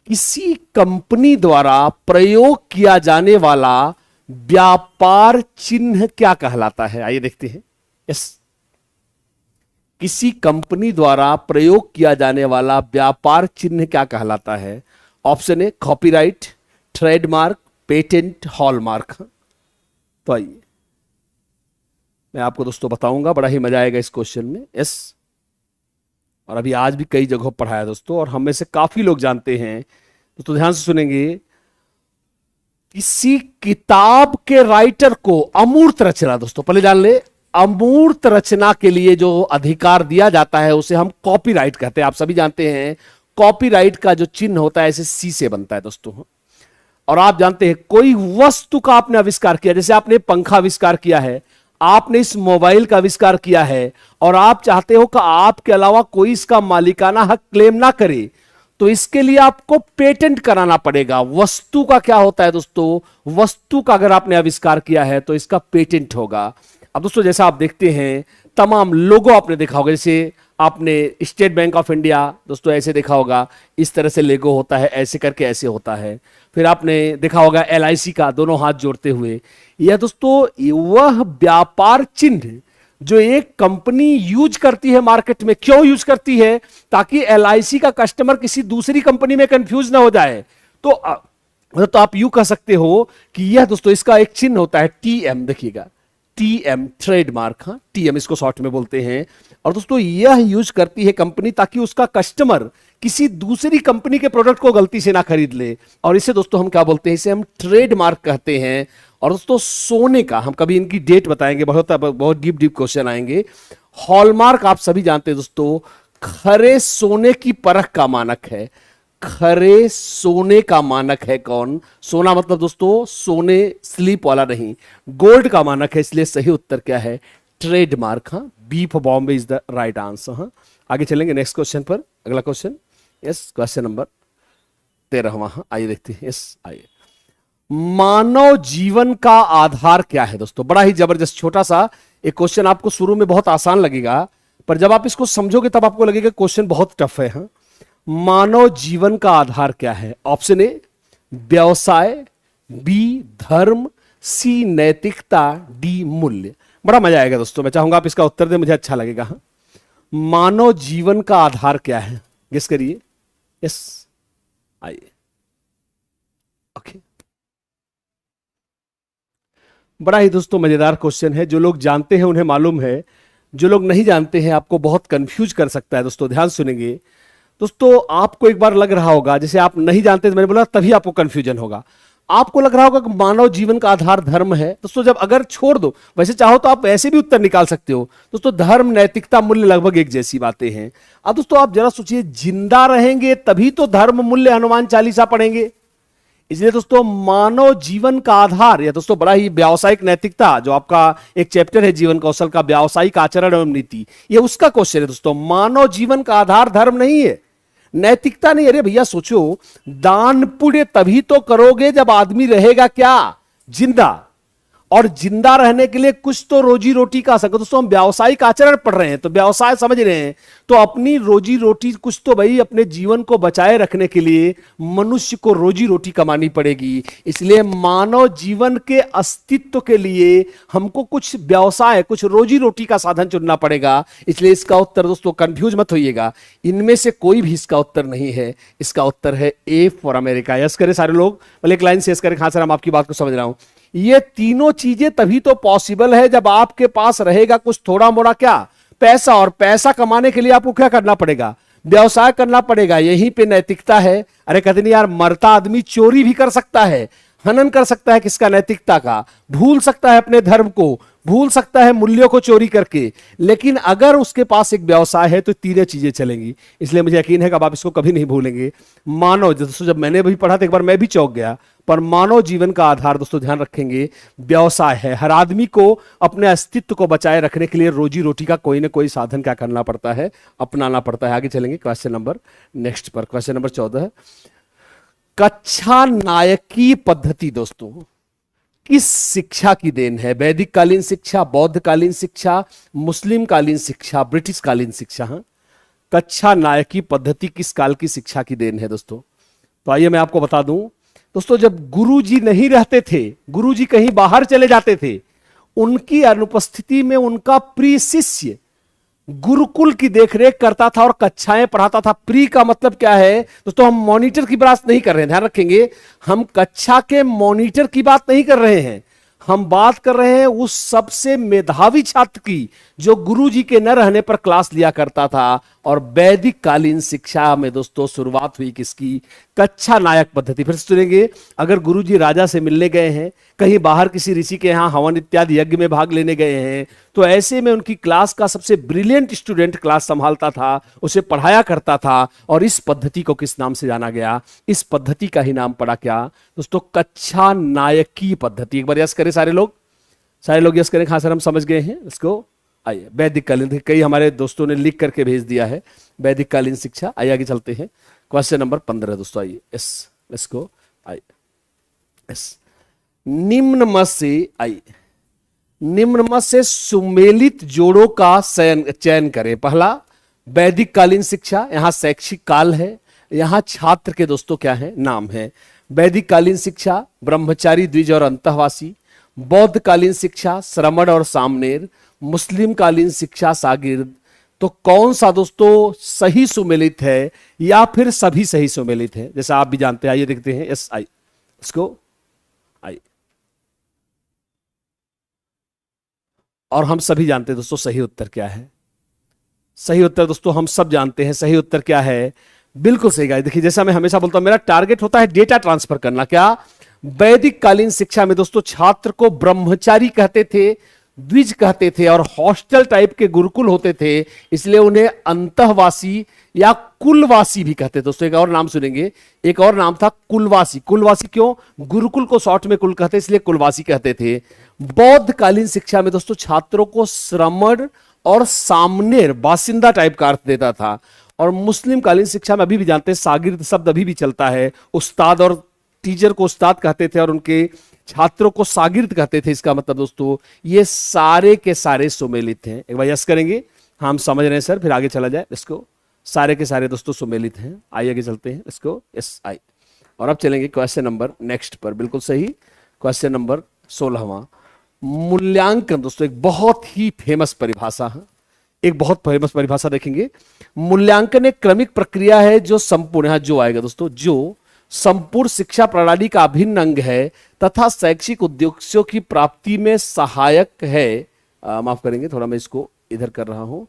किसी कंपनी द्वारा प्रयोग किया जाने वाला व्यापार चिन्ह क्या कहलाता है? आइए देखते हैं। यस, किसी कंपनी द्वारा प्रयोग किया जाने वाला व्यापार चिन्ह क्या कहलाता है? Option A copyright, trademark, patent, hallmark. तो आइए मैं आपको दोस्तों बताऊंगा, बड़ा ही मजा आएगा इस क्वेश्चन में। यस, और अभी आज भी कई जगहों पढ़ाया दोस्तों, और हम में से काफी लोग जानते हैं दोस्तों। ध्यान से सुनेंगे, किसी किताब के राइटर को अमूर्त रचना, दोस्तों पहले जान ले, अमूर्त रचना के लिए जो अधिकार दिया जाता है उसे हम कॉपीराइट कहते हैं। आप सभी जानते हैं कॉपीराइट का जो चिन्ह होता है ऐसे सी से बनता है दोस्तों। और आप जानते हैं कोई वस्तु का आपने आविष्कार किया, जैसे आपने पंखा आविष्कार किया है, आपने इस मोबाइल का आविष्कार किया है, और आप चाहते हो कि आपके अलावा कोई इसका मालिकाना हक क्लेम ना करे, तो इसके लिए आपको पेटेंट कराना पड़ेगा। वस्तु का क्या होता है दोस्तों? वस्तु का अगर आपने आविष्कार किया है तो इसका पेटेंट होगा। अब दोस्तों जैसा आप देखते हैं तमाम लोगो आपने देखा होगा, जैसे आपने स्टेट बैंक ऑफ इंडिया दोस्तों ऐसे देखा होगा, इस तरह से लोगो होता है, ऐसे करके ऐसे होता है। फिर आपने देखा होगा LIC का दोनों हाथ जोड़ते हुए। यह दोस्तों वह व्यापार चिन्ह जो एक कंपनी यूज करती है मार्केट में। क्यों यूज करती है? ताकि LIC का कस्टमर किसी दूसरी कंपनी में कंफ्यूज ना हो जाए। तो आप यूं कह सकते हो कि यह दोस्तों इसका एक चिन्ह होता है TM, देखिएगा TM, ट्रेडमार्क। हाँ, TM इसको शॉर्ट में बोलते हैं। और दोस्तों यह यूज करती है कंपनी ताकि उसका कस्टमर किसी दूसरी कंपनी के प्रोडक्ट को गलती से ना खरीद ले। और इसे दोस्तों हम क्या बोलते हैं? इसे हम ट्रेडमार्क कहते हैं। और दोस्तों सोने का, हम कभी इनकी डेट बताएंगे, बहुत डीप क्वेश्चन आएंगे। हॉलमार्क आप सभी जानते हैं दोस्तों, खरे सोने की परख का मानक है। खरे सोने का मानक है कौन? सोना मतलब दोस्तों सोने स्लीप वाला नहीं, गोल्ड का मानक है। इसलिए सही उत्तर क्या है? ट्रेडमार्क। हाँ, B for Bombay is the right answer. हाँ, आगे चलेंगे नेक्स्ट क्वेश्चन पर। अगला क्वेश्चन, यस, क्वेश्चन नंबर 13वां। आइए देखते हैं। यस, आइए, मानव जीवन का आधार क्या है दोस्तों? बड़ा ही जबरदस्त छोटा सा एक क्वेश्चन, आपको शुरू में बहुत आसान लगेगा, पर जब आप इसको समझोगे तब आपको लगेगा क्वेश्चन बहुत टफ है। हाँ, मानव जीवन का आधार क्या है? ऑप्शन ए व्यवसाय, बी धर्म, सी नैतिकता, डी मूल्य। बड़ा मजा आएगा दोस्तों, मैं चाहूंगा आप इसका उत्तर दें, मुझे अच्छा लगेगा। हाँ? मानव जीवन का आधार क्या है, गेस करिए। यस, आइए। ओके, बड़ा ही दोस्तों मजेदार क्वेश्चन है। जो लोग जानते हैं उन्हें मालूम है, जो लोग नहीं जानते हैं आपको बहुत कंफ्यूज कर सकता है। दोस्तों ध्यान सुनेंगे। दोस्तों आपको एक बार लग रहा होगा, जैसे आप नहीं जानते तो मैंने बोला तभी आपको कंफ्यूजन होगा। आपको लग रहा होगा कि मानव जीवन का आधार धर्म है। दोस्तों जब अगर छोड़ दो, वैसे चाहो तो आप ऐसे भी उत्तर निकाल सकते हो। दोस्तों धर्म, नैतिकता, मूल्य लगभग एक जैसी बातें हैं। अब दोस्तों आप जरा सोचिए, जिंदा रहेंगे तभी तो धर्म, मूल्य, हनुमान चालीसा पढ़ेंगे। इसलिए दोस्तों मानव जीवन का आधार, या दोस्तों बड़ा ही व्यावसायिक नैतिकता, जो आपका एक चैप्टर है जीवन कौशल का, व्यावसायिक आचरण एवं नीति, ये उसका क्वेश्चन है। दोस्तों मानव जीवन का आधार धर्म नहीं है, नैतिकता नहीं। अरे भैया सोचो, दान पुण्य तभी तो करोगे जब आदमी रहेगा क्या, जिंदा। और जिंदा रहने के लिए कुछ तो रोजी रोटी का सकते। दोस्तों हम व्यावसायिक आचरण पढ़ रहे हैं तो व्यवसाय समझ रहे हैं, तो अपनी रोजी रोटी कुछ तो भाई अपने जीवन को बचाए रखने के लिए मनुष्य को रोजी रोटी कमानी पड़ेगी। इसलिए मानव जीवन के अस्तित्व के लिए हमको कुछ व्यवसाय, कुछ रोजी रोटी का साधन चुनना पड़ेगा। इसलिए इसका उत्तर दोस्तों, कंफ्यूज मत होइएगा, इनमें से कोई भी इसका उत्तर नहीं है। इसका उत्तर है ए फॉर अमेरिका। यस करें सारे लोग, पहले एक लाइन से यस करें। हाँ सर, हम आपकी बात को समझ रहा हूं। ये तीनों चीजें तभी तो पॉसिबल है जब आपके पास रहेगा कुछ थोड़ा मोड़ा क्या, पैसा। और पैसा कमाने के लिए आपको क्या करना पड़ेगा, व्यवसाय करना पड़ेगा। यहीं पे नैतिकता है। अरे कहते नहीं यार, मरता आदमी चोरी भी कर सकता है, हनन कर सकता है किसका, नैतिकता का। भूल सकता है अपने धर्म को, भूल सकता है मूल्यों को चोरी करके, लेकिन अगर उसके पास एक व्यवसाय है तो तीनों चीजें चलेंगी। इसलिए मुझे यकीन है कि अब आप इसको कभी नहीं भूलेंगे। मानव, दोस्तों जब मैंने भी पढ़ा था एक बार मैं भी चौंक गया, पर मानव जीवन का आधार दोस्तों ध्यान रखेंगे व्यवसाय है। हर आदमी को अपने अस्तित्व को बचाए रखने के लिए रोजी रोटी का कोई ना कोई साधन क्या करना पड़ता है, अपनाना पड़ता है। आगे चलेंगे क्वेश्चन नंबर नेक्स्ट पर, क्वेश्चन नंबर 14। कक्षा नायकी पद्धति दोस्तों किस शिक्षा की देन है, वैदिक कालीन शिक्षा, बौद्ध कालीन शिक्षा, मुस्लिम कालीन शिक्षा, ब्रिटिश कालीन शिक्षा। हाँ? कक्षा नायकी पद्धति किस काल की शिक्षा की देन है दोस्तों? तो आइए मैं आपको बता दूं दोस्तों, जब गुरुजी नहीं रहते थे, गुरुजी कहीं बाहर चले जाते थे, उनकी अनुपस्थिति में उनका प्रिय शिष्य गुरुकुल की देखरेख करता था और कक्षाएं पढ़ाता था। प्री का मतलब क्या है दोस्तों, हम मॉनिटर की बात नहीं कर रहे हैं, ध्यान रखेंगे, हम कक्षा के मॉनिटर की बात नहीं कर रहे हैं, हम बात कर रहे हैं उस सबसे मेधावी छात्र की जो गुरुजी के न रहने पर क्लास लिया करता था। और वैदिक कालीन शिक्षा में दोस्तों शुरुआत हुई किसकी, कक्षा नायक पद्धति। फिर सुनेंगे, अगर गुरुजी राजा से मिलने गए हैं, कहीं बाहर किसी ऋषि के यहां हवन इत्यादि यज्ञ में भाग लेने गए हैं, तो ऐसे में उनकी क्लास का सबसे ब्रिलियंट स्टूडेंट क्लास संभालता था, उसे पढ़ाया करता था। और इस पद्धति को किस नाम से जाना गया, इस पद्धति का ही नाम पड़ा क्या दोस्तों, कक्षा नायकी पद्धति। एक बार यस करें सारे लोग, सारे लोग यस करें। हाँ सर हम समझ गए हैं इसको। आइए वैदिक कालीन, कई हमारे दोस्तों ने लिख करके भेज दिया है वैदिक कालीन शिक्षा। आइए आगे चलते हैं, क्वेश्चन नंबर 15 दोस्तों। आइए यस, इसको आइए यस। निम्न मत से, आइए निम्न मत से सुमेलित जोड़ों का चयन करें। पहला वैदिक कालीन शिक्षा, यहां शैक्षिक काल है, यहां छात्र के दोस्तों क्या है, नाम है। वैदिक कालीन शिक्षा ब्रह्मचारी, द्विज और अंतःवासी। बौद्ध कालीन शिक्षा श्रमण और सामनेर। मुस्लिम कालीन शिक्षा सागिर्द। तो कौन सा दोस्तों सही सुमेलित है, या फिर सभी सही सुमेलित है, जैसा आप भी जानते हैं। आइए देखते हैं, यस आई इसको आइए। और हम सभी जानते हैं दोस्तों सही उत्तर क्या है। सही उत्तर दोस्तों हम सब जानते हैं, सही उत्तर क्या है, बिल्कुल सही गाइस। देखिए जैसा मैं हमेशा बोलता हूं, मेरा टारगेट होता है डेटा ट्रांसफर करना। क्या वैदिक कालीन शिक्षा में दोस्तों छात्र को ब्रह्मचारी कहते थे, द्विज कहते थे, और हॉस्टल टाइप के गुरुकुल होते थे, इसलिए उन्हें अंतःवासी या कुलवासी भी कहते थे। दोस्तों एक और नाम सुनेंगे, एक और नाम था कुलवासी। कुलवासी क्यों, गुरुकुल को शॉर्ट में कुल कहते, इसलिए कुलवासी कहते थे। बौद्ध कालीन शिक्षा में दोस्तों छात्रों को श्रमण और सामनेर, बासिंदा टाइप का अर्थ देता था। और मुस्लिम कालीन शिक्षा में अभी भी जानते हैं, सागिर्द शब्द अभी भी चलता है। उस्ताद और टीचर को उस्ताद कहते थे और उनके छात्रों को सागिर्द कहते थे। इसका मतलब दोस्तों ये सारे के सारे सुमेलित हैं। एक बार यस करेंगे, हम समझ रहे हैं सर, फिर आगे चला जाए। इसको सारे के सारे दोस्तों सुमेलित हैं। आइए आगे चलते हैं, इसको यस आई। और अब चलेंगे क्वेश्चन नंबर नेक्स्ट पर, बिल्कुल सही क्वेश्चन नंबर 16वां, मूल्यांकन दोस्तों एक बहुत ही फेमस परिभाषा है, एक बहुत फेमस परिभाषा देखेंगे। मूल्यांकन एक क्रमिक प्रक्रिया है जो संपूर्ण, यहां जो आएगा दोस्तों, जो संपूर्ण शिक्षा प्रणाली का अभिन्न अंग है तथा शैक्षिक उद्देश्यों की प्राप्ति में सहायक है। माफ करेंगे, थोड़ा मैं इसको इधर कर रहा हूं।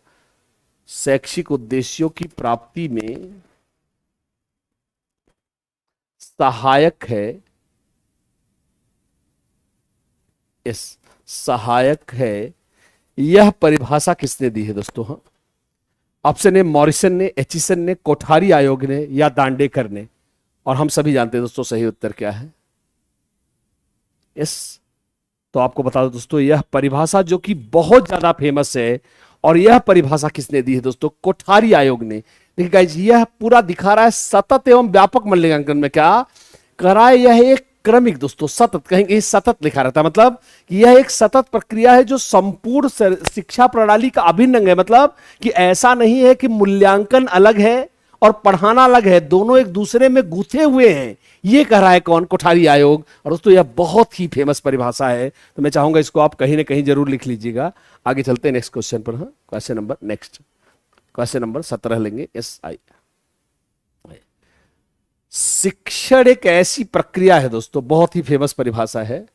शैक्षिक उद्देश्यों की प्राप्ति में सहायक है, इस सहायक है, यह परिभाषा किसने दी है दोस्तों? हाँ, ऑप्शन ए मॉरिसन ने, एचिसन ने, कोठारी आयोग ने या दांडेकर ने। और हम सभी जानते हैं दोस्तों सही उत्तर क्या है। यस, तो आपको बता दो दोस्तों, यह परिभाषा जो कि बहुत ज्यादा फेमस है, और यह परिभाषा किसने दी है दोस्तों? कोठारी आयोग ने। देखिए गाइस, यह पूरा दिखा रहा है सतत एवं व्यापक मूल्यांकन में क्या कराए, यह एक क्रमिक दोस्तों, सतत, कहेंगे सतत लिखा रहता है, मतलब कि यह एक सतत प्रक्रिया है जो संपूर्ण शिक्षा प्रणाली का अभिन्न अंग है। मतलब कि ऐसा नहीं है कि मूल्यांकन अलग है और पढ़ाना अलग है, दोनों एक दूसरे में गुथे हुए हैं। ये कह रहा है कौन? कोठारी आयोग। और दोस्तों यह बहुत ही फेमस परिभाषा है, तो मैं चाहूंगा इसको आप कहीं ना कहीं जरूर लिख लीजिएगा। आगे चलते हैं नेक्स्ट क्वेश्चन पर। हाँ, question number next, question number 17 लेंगे। एस आई, शिक्षण एक ऐसी प्रक्रिया है दोस्तों, बहुत ही फेमस परिभाषा है।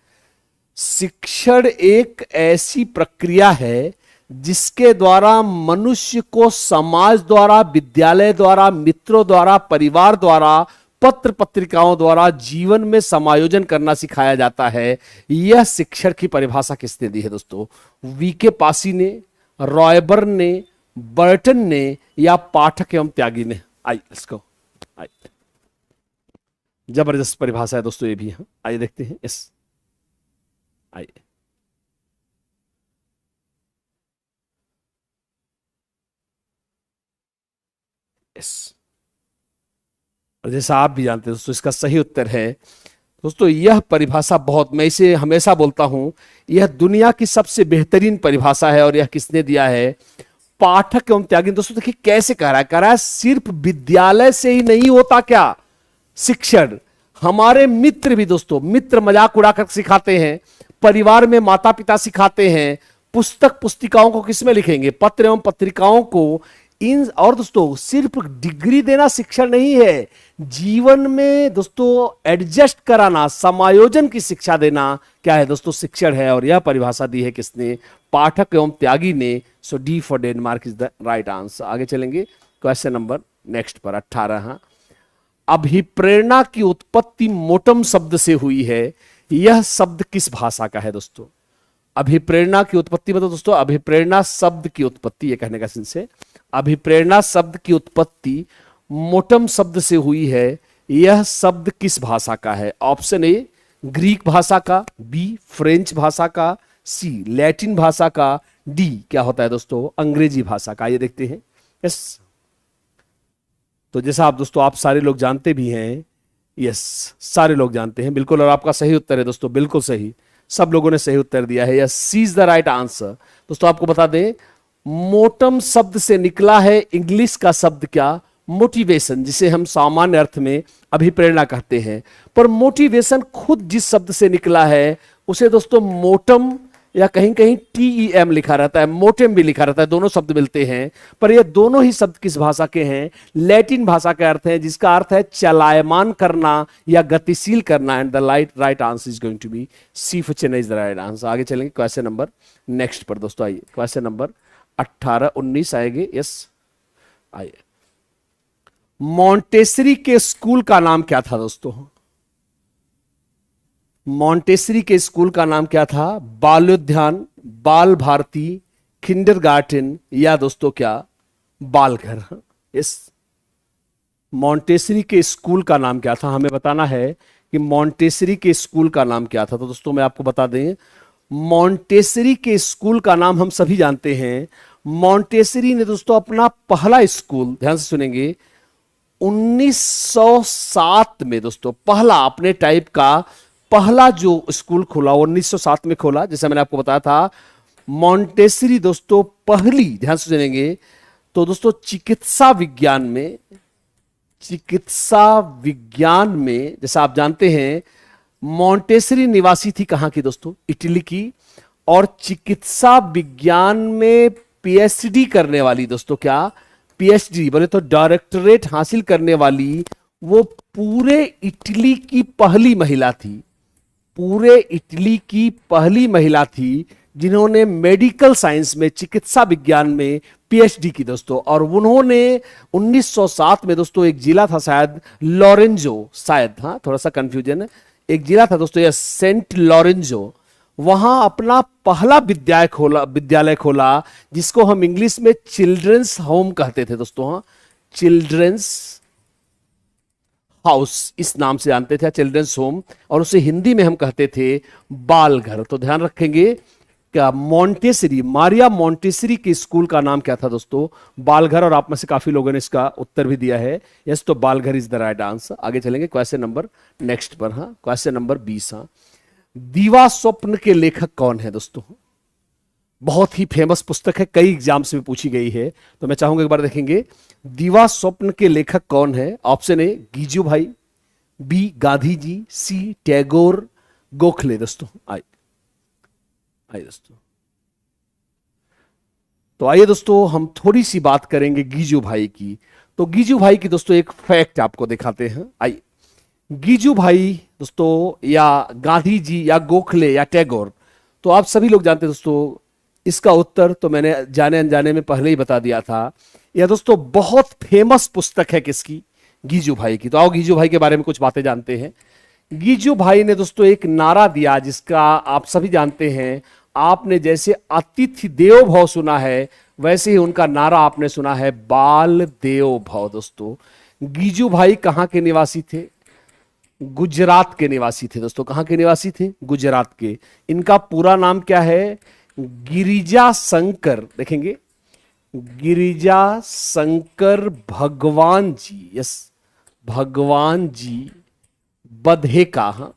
शिक्षण एक ऐसी प्रक्रिया है जिसके द्वारा मनुष्य को समाज द्वारा, विद्यालय द्वारा, मित्रों द्वारा, परिवार द्वारा, पत्र पत्रिकाओं द्वारा जीवन में समायोजन करना सिखाया जाता है। यह शिक्षण की परिभाषा किसने दी है दोस्तों? वीके पासी ने, रॉयबर्न ने, बर्टन ने या पाठक एवं त्यागी ने? आइए लेट्स गो। जबरदस्त परिभाषा है दोस्तों ये भी। हाँ, आइए देखते हैं। यस, आइए, यस, और जैसा आप भी जानते हैं दोस्तों, इसका सही उत्तर है दोस्तों, यह परिभाषा बहुत, मैं इसे हमेशा बोलता हूं, यह दुनिया की सबसे बेहतरीन परिभाषा है। और यह किसने दिया है? पाठक एवं त्यागी। दोस्तों देखिए कैसे कह रहा है सिर्फ विद्यालय से ही नहीं होता क्या शिक्षण, हमारे मित्र भी दोस्तों, मित्र मजाक उड़ाकर सिखाते हैं, परिवार में माता पिता सिखाते हैं, पुस्तक पुस्तिकाओं को किसमें लिखेंगे? पत्र एवं पत्रिकाओं को। इन, और दोस्तों सिर्फ डिग्री देना शिक्षण नहीं है, जीवन में दोस्तों एडजस्ट कराना, समायोजन की शिक्षा देना क्या है दोस्तों? शिक्षण है। और यह परिभाषा दी है किसने? पाठक एवं त्यागी ने। So D for Denmark is the right answer. आगे चलेंगे क्वेश्चन नंबर नेक्स्ट पर 18। अभिप्रेरणा की उत्पत्ति मोटम शब्द से हुई है, यह शब्द किस भाषा का है दोस्तों? अभिप्रेरणा की उत्पत्ति मतलब दोस्तों, अभिप्रेरणा शब्द की उत्पत्ति, ये कहने का सेंस है, अभिप्रेरणा शब्द की उत्पत्ति मोटम शब्द से हुई है, यह शब्द किस भाषा का है? ऑप्शन ए ग्रीक भाषा का, बी फ्रेंच भाषा का, सी लैटिन भाषा का, डी क्या होता है दोस्तों? अंग्रेजी भाषा का। ये देखते हैं। यस, तो जैसा आप दोस्तों, आप सारे लोग जानते भी हैं, यस सारे लोग जानते हैं बिल्कुल, और आपका सही उत्तर है दोस्तों, बिल्कुल सही, सब लोगों ने सही उत्तर दिया है। Yes, C is the right answer. दोस्तों आपको बता दें, मोटम शब्द से निकला है इंग्लिश का शब्द क्या? मोटिवेशन, जिसे हम सामान्य अर्थ में अभिप्रेरणा कहते हैं। पर मोटिवेशन खुद जिस शब्द से निकला है उसे दोस्तों मोटम, या कहीं कहीं TEM लिखा रहता है, मोटेम भी लिखा रहता है, दोनों शब्द मिलते हैं। पर ये दोनों ही शब्द किस भाषा के हैं? लैटिन भाषा का अर्थ है, जिसका अर्थ है चलायमान करना या गतिशील करना। And the right answer is going to be C for Chennai is the right answer. आगे चलेंगे क्वेश्चन नंबर नेक्स्ट पर दोस्तों। आइए क्वेश्चन नंबर 18 19 आएंगे। यस, आइए, मॉन्टेसरी के स्कूल का नाम क्या था दोस्तों? मॉन्टेसरी के स्कूल का नाम क्या था? बालोद्यान, बाल भारती, किंडरगार्टन या दोस्तों क्या बाल घर? इस मॉन्टेसरी के स्कूल का नाम क्या था? हमें बताना है कि मॉन्टेसरी के स्कूल का नाम क्या था। तो दोस्तों मैं आपको बता दें, मॉन्टेसरी के स्कूल का नाम हम सभी जानते हैं। मॉन्टेसरी ने दोस्तों अपना पहला स्कूल, ध्यान से सुनेंगे, 1907 में दोस्तों, पहला अपने टाइप का पहला जो स्कूल खोला 1907 में खोला। जैसे मैंने आपको बताया था, मॉन्टेसरी दोस्तों पहली, ध्यान से सुनेंगे, तो दोस्तों चिकित्सा विज्ञान में, जैसा आप जानते हैं मॉन्टेसरी निवासी थी कहां की दोस्तों? इटली की। और चिकित्सा विज्ञान में पीएचडी करने वाली दोस्तों, क्या पीएचडी बोले तो डॉक्टरेट हासिल करने वाली, वो पूरे इटली की पहली महिला थी। पूरे इटली की पहली महिला थी जिन्होंने मेडिकल साइंस में, चिकित्सा विज्ञान में पीएचडी की दोस्तों। और उन्होंने 1907 में दोस्तों, एक जिला था शायद लॉरेंजो, शायद, हाँ थोड़ा सा कंफ्यूजन है, एक जिला था दोस्तों यह सेंट लॉरेंजो, वहां अपना पहला विद्यालय खोला जिसको हम इंग्लिश में चिल्ड्रंस होम कहते थे दोस्तों। हाँ, चिल्ड्रंस हाउस इस नाम से जानते थे, चिल्ड्रंस होम, और उसे हिंदी में हम कहते थे बाल घर। तो ध्यान रखेंगे क्या मॉन्टेसरी, मारिया मॉन्टेसरी के स्कूल का नाम क्या था दोस्तों? बालघर। और आप में से काफी लोगों ने इसका उत्तर भी दिया है, यस, तो बालघर इज द राइट आंसर। आगे चलेंगे क्वेश्चन नंबर नेक्स्ट पर। हाँ, क्वेश्चन नंबर 20। हाँ, दीवा स्वप्न के लेखक कौन है दोस्तों? बहुत ही फेमस पुस्तक है, कई एग्जाम्स में पूछी गई है, तो मैं चाहूंगा एक बार देखेंगे दीवा स्वप्न के लेखक कौन है। ऑप्शन ए गीजू भाई, बी गांधी जी, सी टैगोर, गोखले दोस्तों। आइए दोस्तों, तो आइए दोस्तों हम थोड़ी सी बात करेंगे गीजू भाई की। तो गीजू भाई की दोस्तों एक फैक्ट आपको दिखाते हैं। आइए, गीजू भाई दोस्तों या गांधी जी या गोखले या टैगोर, तो आप सभी लोग जानते हैं दोस्तों, इसका उत्तर तो मैंने जाने अनजाने में पहले ही बता दिया था। यह दोस्तों बहुत फेमस पुस्तक है किसकी? गीजू भाई की। तो आओ गीजू भाई के बारे में कुछ बातें जानते हैं। गीजू भाई ने दोस्तों एक नारा दिया जिसका आप सभी जानते हैं। आपने जैसे अतिथि देवो भव सुना है, वैसे ही उनका नारा आपने सुना है, बाल देवो भव। दोस्तों, गीजू भाई कहां के निवासी थे? गुजरात के निवासी थे दोस्तों। कहां के निवासी थे? गुजरात के। इनका पूरा नाम क्या है? गिरिजा शंकर, देखेंगे गिरिजा शंकर भगवान जी, यस, भगवान जी बधेका। हाँ,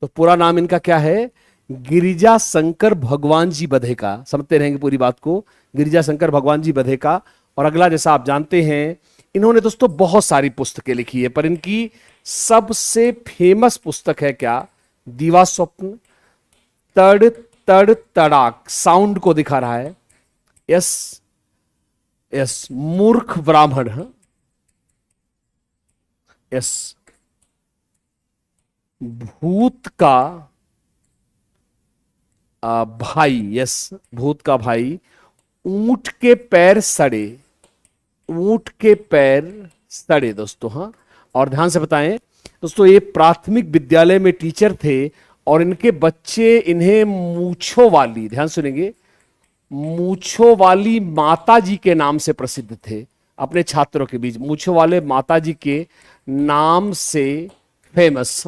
तो पूरा नाम इनका क्या है? गिरिजा शंकर भगवान जी बधेका। समझते रहेंगे पूरी बात को, गिरिजा शंकर भगवान जी बधेका। और अगला, जैसा आप जानते हैं, इन्होंने दोस्तों बहुत सारी पुस्तकें लिखी है, पर इनकी सबसे फेमस पुस्तक है क्या? दीवा स्वप्न। तड़ तड़ तड़ाक, साउंड को दिखा रहा है, यस यस, मूर्ख ब्राह्मण, यस, भूत का भाई, यस, भूत का भाई, ऊंट के पैर सड़े, ऊंट के पैर सड़े दोस्तों। हाँ, और ध्यान से बताएं दोस्तों, ये प्राथमिक विद्यालय में टीचर थे और इनके बच्चे इन्हें मूछों वाली, ध्यान सुनेंगे, मूछों वाली माता जी के नाम से प्रसिद्ध थे अपने छात्रों के बीच। मूछों वाले माता जी के नाम से फेमस।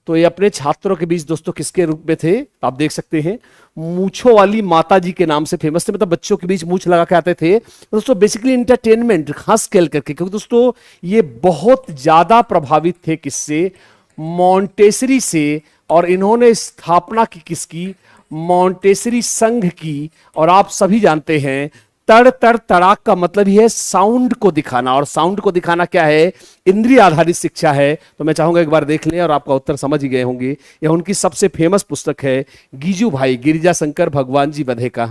तो ये अपने छात्रों के बीच दोस्तों किसके रूप में थे? आप देख सकते हैं, मूछों वाली माता जी के नाम से फेमस थे। मतलब बच्चों के बीच मूछ लगा के आते थे दोस्तों, बेसिकली इंटरटेनमेंट खास खेल करके, क्योंकि दोस्तों ये बहुत ज्यादा प्रभावित थे किससे? मॉन्टेसरी से। और इन्होंने स्थापना की किसकी? मॉन्टेसरी संघ की। और आप सभी जानते हैं तड़ तड़ तड़ाक का मतलब ही है साउंड को दिखाना, और साउंड को दिखाना क्या है? इंद्रिय आधारित शिक्षा है। तो मैं चाहूंगा एक बार देख लें और आपका उत्तर समझ ही गए होंगे। यह उनकी सबसे फेमस पुस्तक है, गीजू भाई, गिरिजा शंकर भगवान जी बधेका।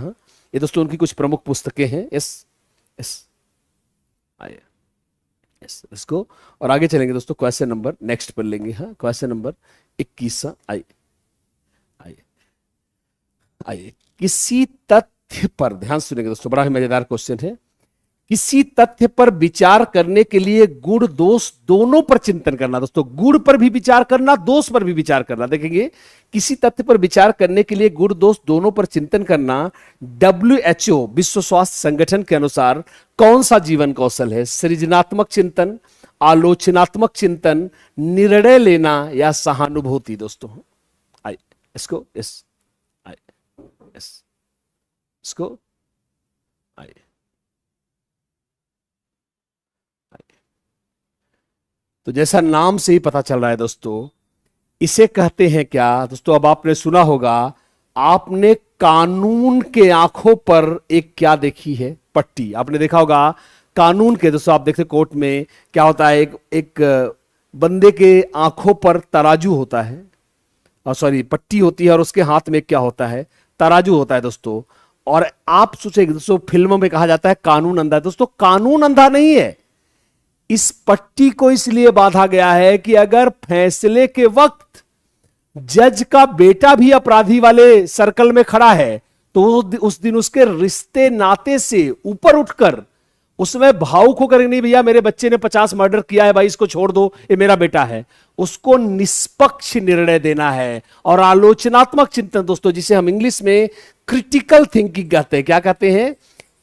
ये दोस्तों उनकी कुछ प्रमुख पुस्तकें हैं। यस यस, आइए, यस, इसको और आगे चलेंगे दोस्तों। क्वेश्चन नंबर नेक्स्ट पर लेंगे। हाँ, क्वेश्चन नंबर 21। आइए आइए आइए, किसी तथ्य पर ध्यान सुनेंगे दोस्तों, बड़ा ही मजेदार क्वेश्चन है। किसी तथ्य पर विचार करने के लिए गुण दोष दोनों पर चिंतन करना। दोस्तों, गुण पर भी विचार करना, दोष पर भी विचार करना। देखेंगे, किसी तथ्य पर विचार करने के लिए गुण दोष दोनों पर चिंतन करना WHO, विश्व स्वास्थ्य संगठन के अनुसार कौन सा जीवन कौशल है? सृजनात्मक चिंतन, आलोचनात्मक चिंतन, निर्णय लेना या सहानुभूति। दोस्तों, आइए इसको, यस, आइए, यस, इसको, आइए, तो जैसा नाम से ही पता चल रहा है दोस्तों, इसे कहते हैं क्या दोस्तों? अब आपने सुना होगा, आपने कानून के आंखों पर एक क्या देखी है? पट्टी। आपने देखा होगा कानून के दोस्तों, आप देखते कोर्ट में क्या होता है, एक बंदे के आंखों पर तराजू होता है, सॉरी पट्टी होती है, और उसके हाथ में क्या होता है, तराजू होता है दोस्तों। और आप सोचेंगे दोस्तों, फिल्मों में कहा जाता है कानून अंधा है। दोस्तों कानून अंधा नहीं है, इस पट्टी को इसलिए बांधा गया है कि अगर फैसले के वक्त जज का बेटा भी अपराधी वाले सर्कल में खड़ा है तो उस दिन उसके रिश्ते नाते से ऊपर उठकर उसमें भावुक होकर, नहीं भैया मेरे बच्चे ने 50 मर्डर किया है भाई, इसको छोड़ दो, ये मेरा बेटा है, उसको निष्पक्ष निर्णय देना है। और आलोचनात्मक चिंतन दोस्तों, जिसे हम इंग्लिश में क्रिटिकल थिंकिंग कहते हैं। क्या कहते हैं?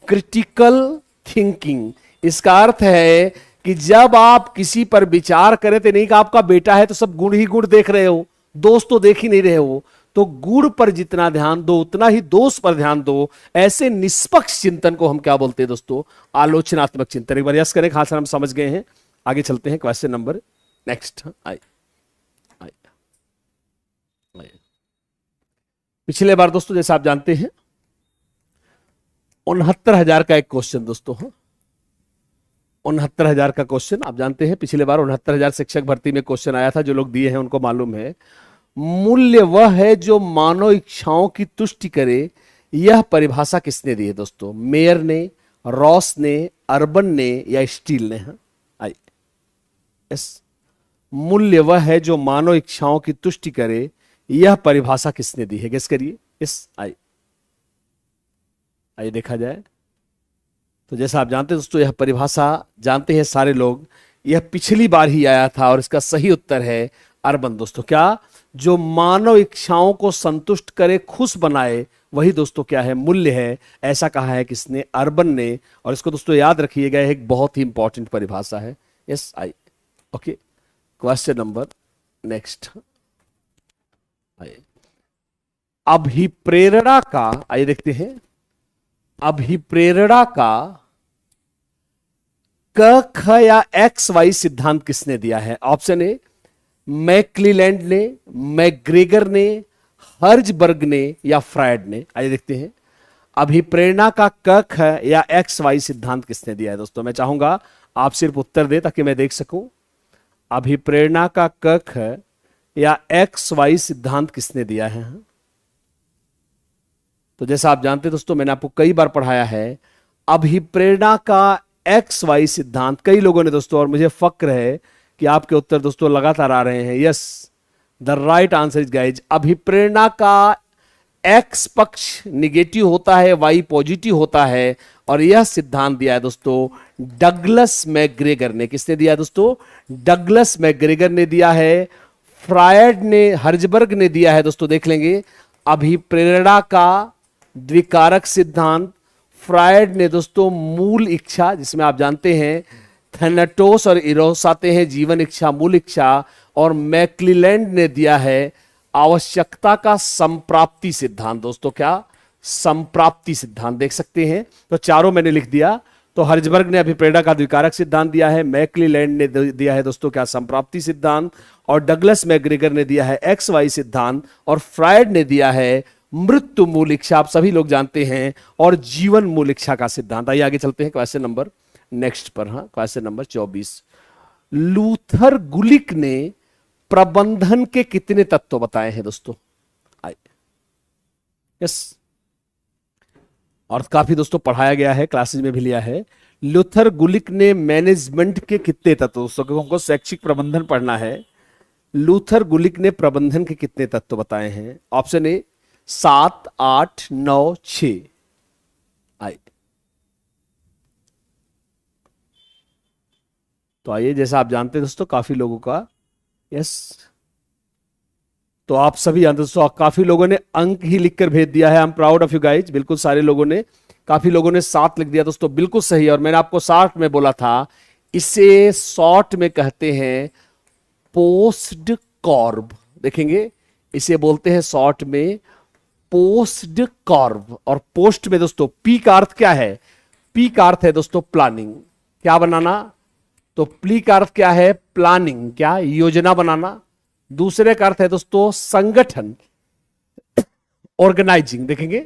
Critical thinking. इसका अर्थ है कि जब आप किसी पर विचार करें तो नहीं कि आपका बेटा है तो सब गुण ही गुण देख रहे हो, दोष तो देख ही नहीं रहे हो, तो गुण पर जितना ध्यान दो उतना ही दोष पर ध्यान दो। ऐसे निष्पक्ष चिंतन को हम क्या बोलते हैं दोस्तों? आलोचनात्मक चिंतन। एक बार यस करें, खास हम समझ गए हैं। आगे चलते हैं, क्वेश्चन नंबर नेक्स्ट। पिछले बार दोस्तों जैसे आप जानते हैं 69,000 का एक क्वेश्चन दोस्तों, 69,000 का क्वेश्चन आप जानते हैं। पिछले बार 69,000 शिक्षक भर्ती में क्वेश्चन आया था, जो लोग दिए हैं उनको मालूम है। मूल्य वह है जो मानव इच्छाओं की तुष्टि करे, यह परिभाषा किसने दी है दोस्तों? मेयर ने, रॉस ने, अर्बन ने या स्टील ने? आई यस, मूल्य वह है जो मानव इच्छाओं की तुष्टि करे, यह परिभाषा किसने दी है? गेस करिए। यस, आइए देखा जाए। तो जैसा आप जानते हैं दोस्तों, यह परिभाषा जानते हैं सारे लोग, यह पिछली बार ही आया था और इसका सही उत्तर है अर्बन दोस्तों। क्या? जो मानव इच्छाओं को संतुष्ट करे, खुश बनाए, वही दोस्तों क्या है? मूल्य है। ऐसा कहा है किसने? अर्बन ने। और इसको दोस्तों याद रखिएगा, एक बहुत ही इंपॉर्टेंट परिभाषा है। Yes, okay, question number next. अभिप्रेरणा का, आइए देखते हैं, अभिप्रेरणा का क, ख या एक्स वाई सिद्धांत किसने दिया है? ऑप्शन ए मैक्लीलैंड ने, मैग्रेगर ने, हर्जबर्ग ने या फ्रायड ने? आइए देखते हैं, अभिप्रेरणा का क, ख या एक्स वाई सिद्धांत किसने दिया है दोस्तों? मैं चाहूंगा आप सिर्फ उत्तर दें ताकि मैं देख सकूं। अभिप्रेरणा का क, ख या एक्स वाई सिद्धांत किसने दिया है? तो जैसा आप जानते हैं दोस्तों, मैंने आपको कई बार पढ़ाया है, अभिप्रेरणा का एक्स वाई सिद्धांत कई लोगों ने दोस्तों, और मुझे फक्र है कि आपके उत्तर दोस्तों लगातार आ रहे हैं। Yes, the right answer is guys, अभिप्रेरणा का एक्स पक्ष निगेटिव होता है, वाई पॉजिटिव होता है। और यह सिद्धांत दिया है दोस्तों डगलस मैग्रेगर ने। किसने दिया है दोस्तों? डगलस मैग्रेगर ने दिया है। फ्रायड ने, हर्जबर्ग ने दिया है दोस्तों, देख लेंगे। अभिप्रेरणा का द्विकारक सिद्धांत फ्रायड ने दोस्तों मूल इच्छा, जिसमें आप जानते हैं थैनाटोस और इरोस आते हैं, जीवन इच्छा, मूल इच्छा। और मैक्लीलैंड ने दिया है आवश्यकता का संप्राप्ति सिद्धांत दोस्तों। क्या? संप्राप्ति सिद्धांत, देख सकते हैं। तो चारों मैंने लिख दिया। तो हर्जबर्ग ने अभिप्रेरणा का द्विकारक सिद्धांत दिया है, मैक्लीलैंड ने दिया है दोस्तों क्या? संप्राप्ति सिद्धांत। और डगलस मैग्रेगर ने दिया है एक्स वाई सिद्धांत। और फ्रायड ने दिया है मृत्यु मूल इच्छा, आप सभी लोग जानते हैं, और जीवन मूल इच्छा का सिद्धांत। आइए आगे चलते हैं क्वेश्चन नंबर नेक्स्ट पर। हाँ, क्वेश्चन नंबर 24। लूथर गुलिक ने प्रबंधन के कितने तत्व बताए हैं दोस्तों? यस, और काफी दोस्तों पढ़ाया गया है, क्लासेज में भी लिया है। लूथर गुलिक ने मैनेजमेंट के कितने तत्व दोस्तों, क्योंकि हमको शैक्षिक प्रबंधन पढ़ना है। लूथर गुलिक ने प्रबंधन के कितने तत्व बताए हैं? Option A 7, 8, 9, 6। तो आइए, जैसा आप जानते हैं दोस्तों, काफी लोगों का यस, तो आप सभी जानते दोस्तों, काफी लोगों ने अंक ही लिखकर भेज दिया है। I am proud of you guys. बिल्कुल सारे लोगों ने, काफी लोगों ने 7 लिख दिया दोस्तों, बिल्कुल सही। और मैंने आपको 60 में बोला था, इसे शॉर्ट में कहते हैं पोस्ट कॉर्ब। देखेंगे, इसे बोलते हैं शॉर्ट में पोस्ट कॉर्ब। और पोस्ट में दोस्तों पी का अर्थ क्या है? पी का अर्थ है दोस्तों प्लानिंग, क्या बनाना। तो प्ली का अर्थ क्या है? प्लानिंग, क्या? योजना बनाना। दूसरे का अर्थ है दोस्तों संगठन, ऑर्गेनाइजिंग। देखेंगे,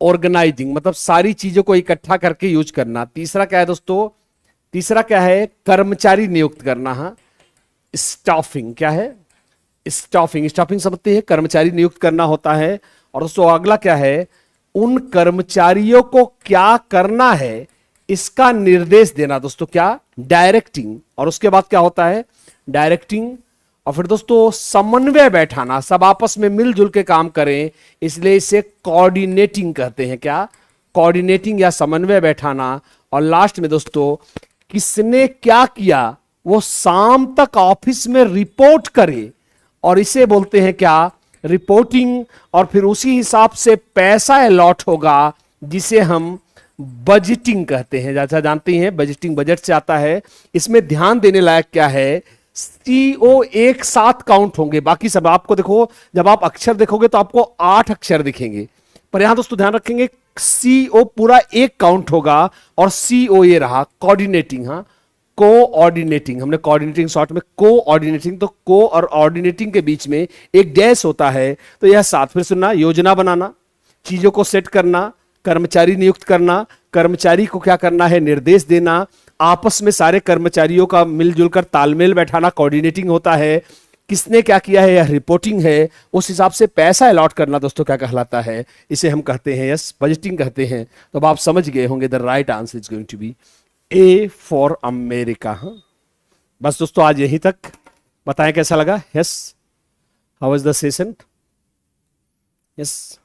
ऑर्गेनाइजिंग मतलब सारी चीजों को इकट्ठा करके यूज करना। तीसरा क्या है दोस्तों? तीसरा क्या है, कर्मचारी नियुक्त करना। हाँ, स्टाफिंग क्या है, स्टाफिंग, स्टाफिंग समझते हैं, कर्मचारी नियुक्त करना होता है। और दोस्तों अगला क्या है, उन कर्मचारियों को क्या करना है इसका निर्देश देना दोस्तों, क्या, डायरेक्टिंग। और उसके बाद क्या होता है, डायरेक्टिंग। और फिर दोस्तों समन्वय बैठाना, सब आपस में मिलजुल के काम करें, इसलिए इसे कोऑर्डिनेटिंग कहते हैं। क्या, कोऑर्डिनेटिंग या समन्वय बैठाना। और लास्ट में दोस्तों किसने क्या किया वो शाम तक ऑफिस में रिपोर्ट करे, और इसे बोलते हैं क्या, रिपोर्टिंग। और फिर उसी हिसाब से पैसा अलॉट होगा जिसे हम बजटिंग कहते हैं। जैसा जानते हैं बजटिंग बजट से आता है। इसमें ध्यान देने लायक क्या है, सीओ एक साथ काउंट होंगे, बाकी सब आपको देखो, जब आप अक्षर देखोगे तो आपको 8 अक्षर दिखेंगे, पर यहां दोस्तों ध्यान रखेंगे सीओ पूरा एक काउंट होगा, और सीओ ये रहा कोऑर्डिनेटिंग। हाँ, कोऑर्डिनेटिंग, हमने कोऑर्डिनेटिंग शॉर्ट में कोऑर्डिनेटिंग, तो को और ऑर्डिनेटिंग के बीच में एक डैश होता है, तो यह 7। फिर सुनना, योजना बनाना, चीजों को सेट करना, कर्मचारी नियुक्त करना, कर्मचारी को क्या करना है, निर्देश देना, आपस में सारे कर्मचारियों का मिलजुल कर तालमेल बैठाना, कोऑर्डिनेटिंग होता है, किसने क्या किया है यह रिपोर्टिंग है, उस हिसाब से पैसा अलॉट करना दोस्तों क्या कहलाता है, इसे हम कहते हैं यस बजटिंग कहते हैं। तो अब आप समझ गए होंगे, the right answer is going to be A for America. हाँ, बस दोस्तों आज यहीं तक, बताएं कैसा लगा। Yes, how was the session. Yes,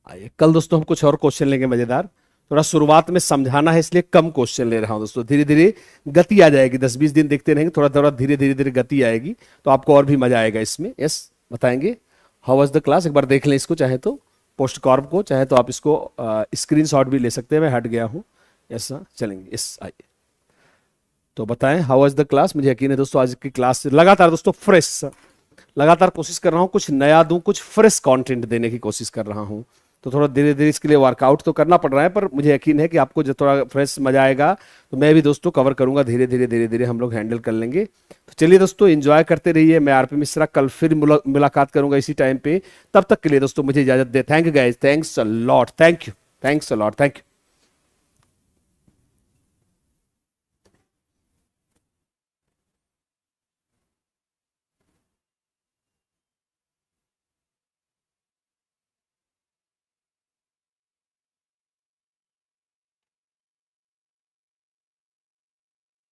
आइए कल दोस्तों हम कुछ और क्वेश्चन लेंगे मजेदार। थोड़ा शुरुआत में समझाना है इसलिए कम क्वेश्चन ले रहा हूं दोस्तों, धीरे धीरे गति आ जाएगी, 10-20 दिन देखते रहेंगे, थोड़ा थोड़ा धीरे धीरे धीरे गति आएगी, तो आपको और भी मजा आएगा इसमें। यस, बताएंगे हाउ वाज द क्लास, एक बार देख लें इसको, चाहे तो पोस्ट कॉर्ब को, चाहे तो आप इसको स्क्रीनशॉट भी ले सकते हैं, मैं हट गया हूँ। यस, चलेंगे। यस, आइए तो बताएं हाउ वाज द क्लास। मुझे यकीन है दोस्तों आज की क्लास लगातार दोस्तों फ्रेश, लगातार कोशिश कर रहा हूँ कुछ नया दूं, कुछ फ्रेश कंटेंट देने की कोशिश कर रहा हूँ, तो थोड़ा धीरे धीरे इसके लिए वर्कआउट तो करना पड़ रहा है, पर मुझे यकीन है कि आपको जब थोड़ा फ्रेश मजा आएगा तो मैं भी दोस्तों कवर करूंगा, धीरे धीरे धीरे धीरे हम लोग हैंडल कर लेंगे। तो चलिए दोस्तों एंजॉय करते रहिए। मैं आरपी मिश्रा कल फिर मुलाकात करूंगा इसी टाइम पे, तब तक के लिए दोस्तों मुझे इजाजत दे। Thank you guys, thanks a lot, thank you, thanks a lot, thank you.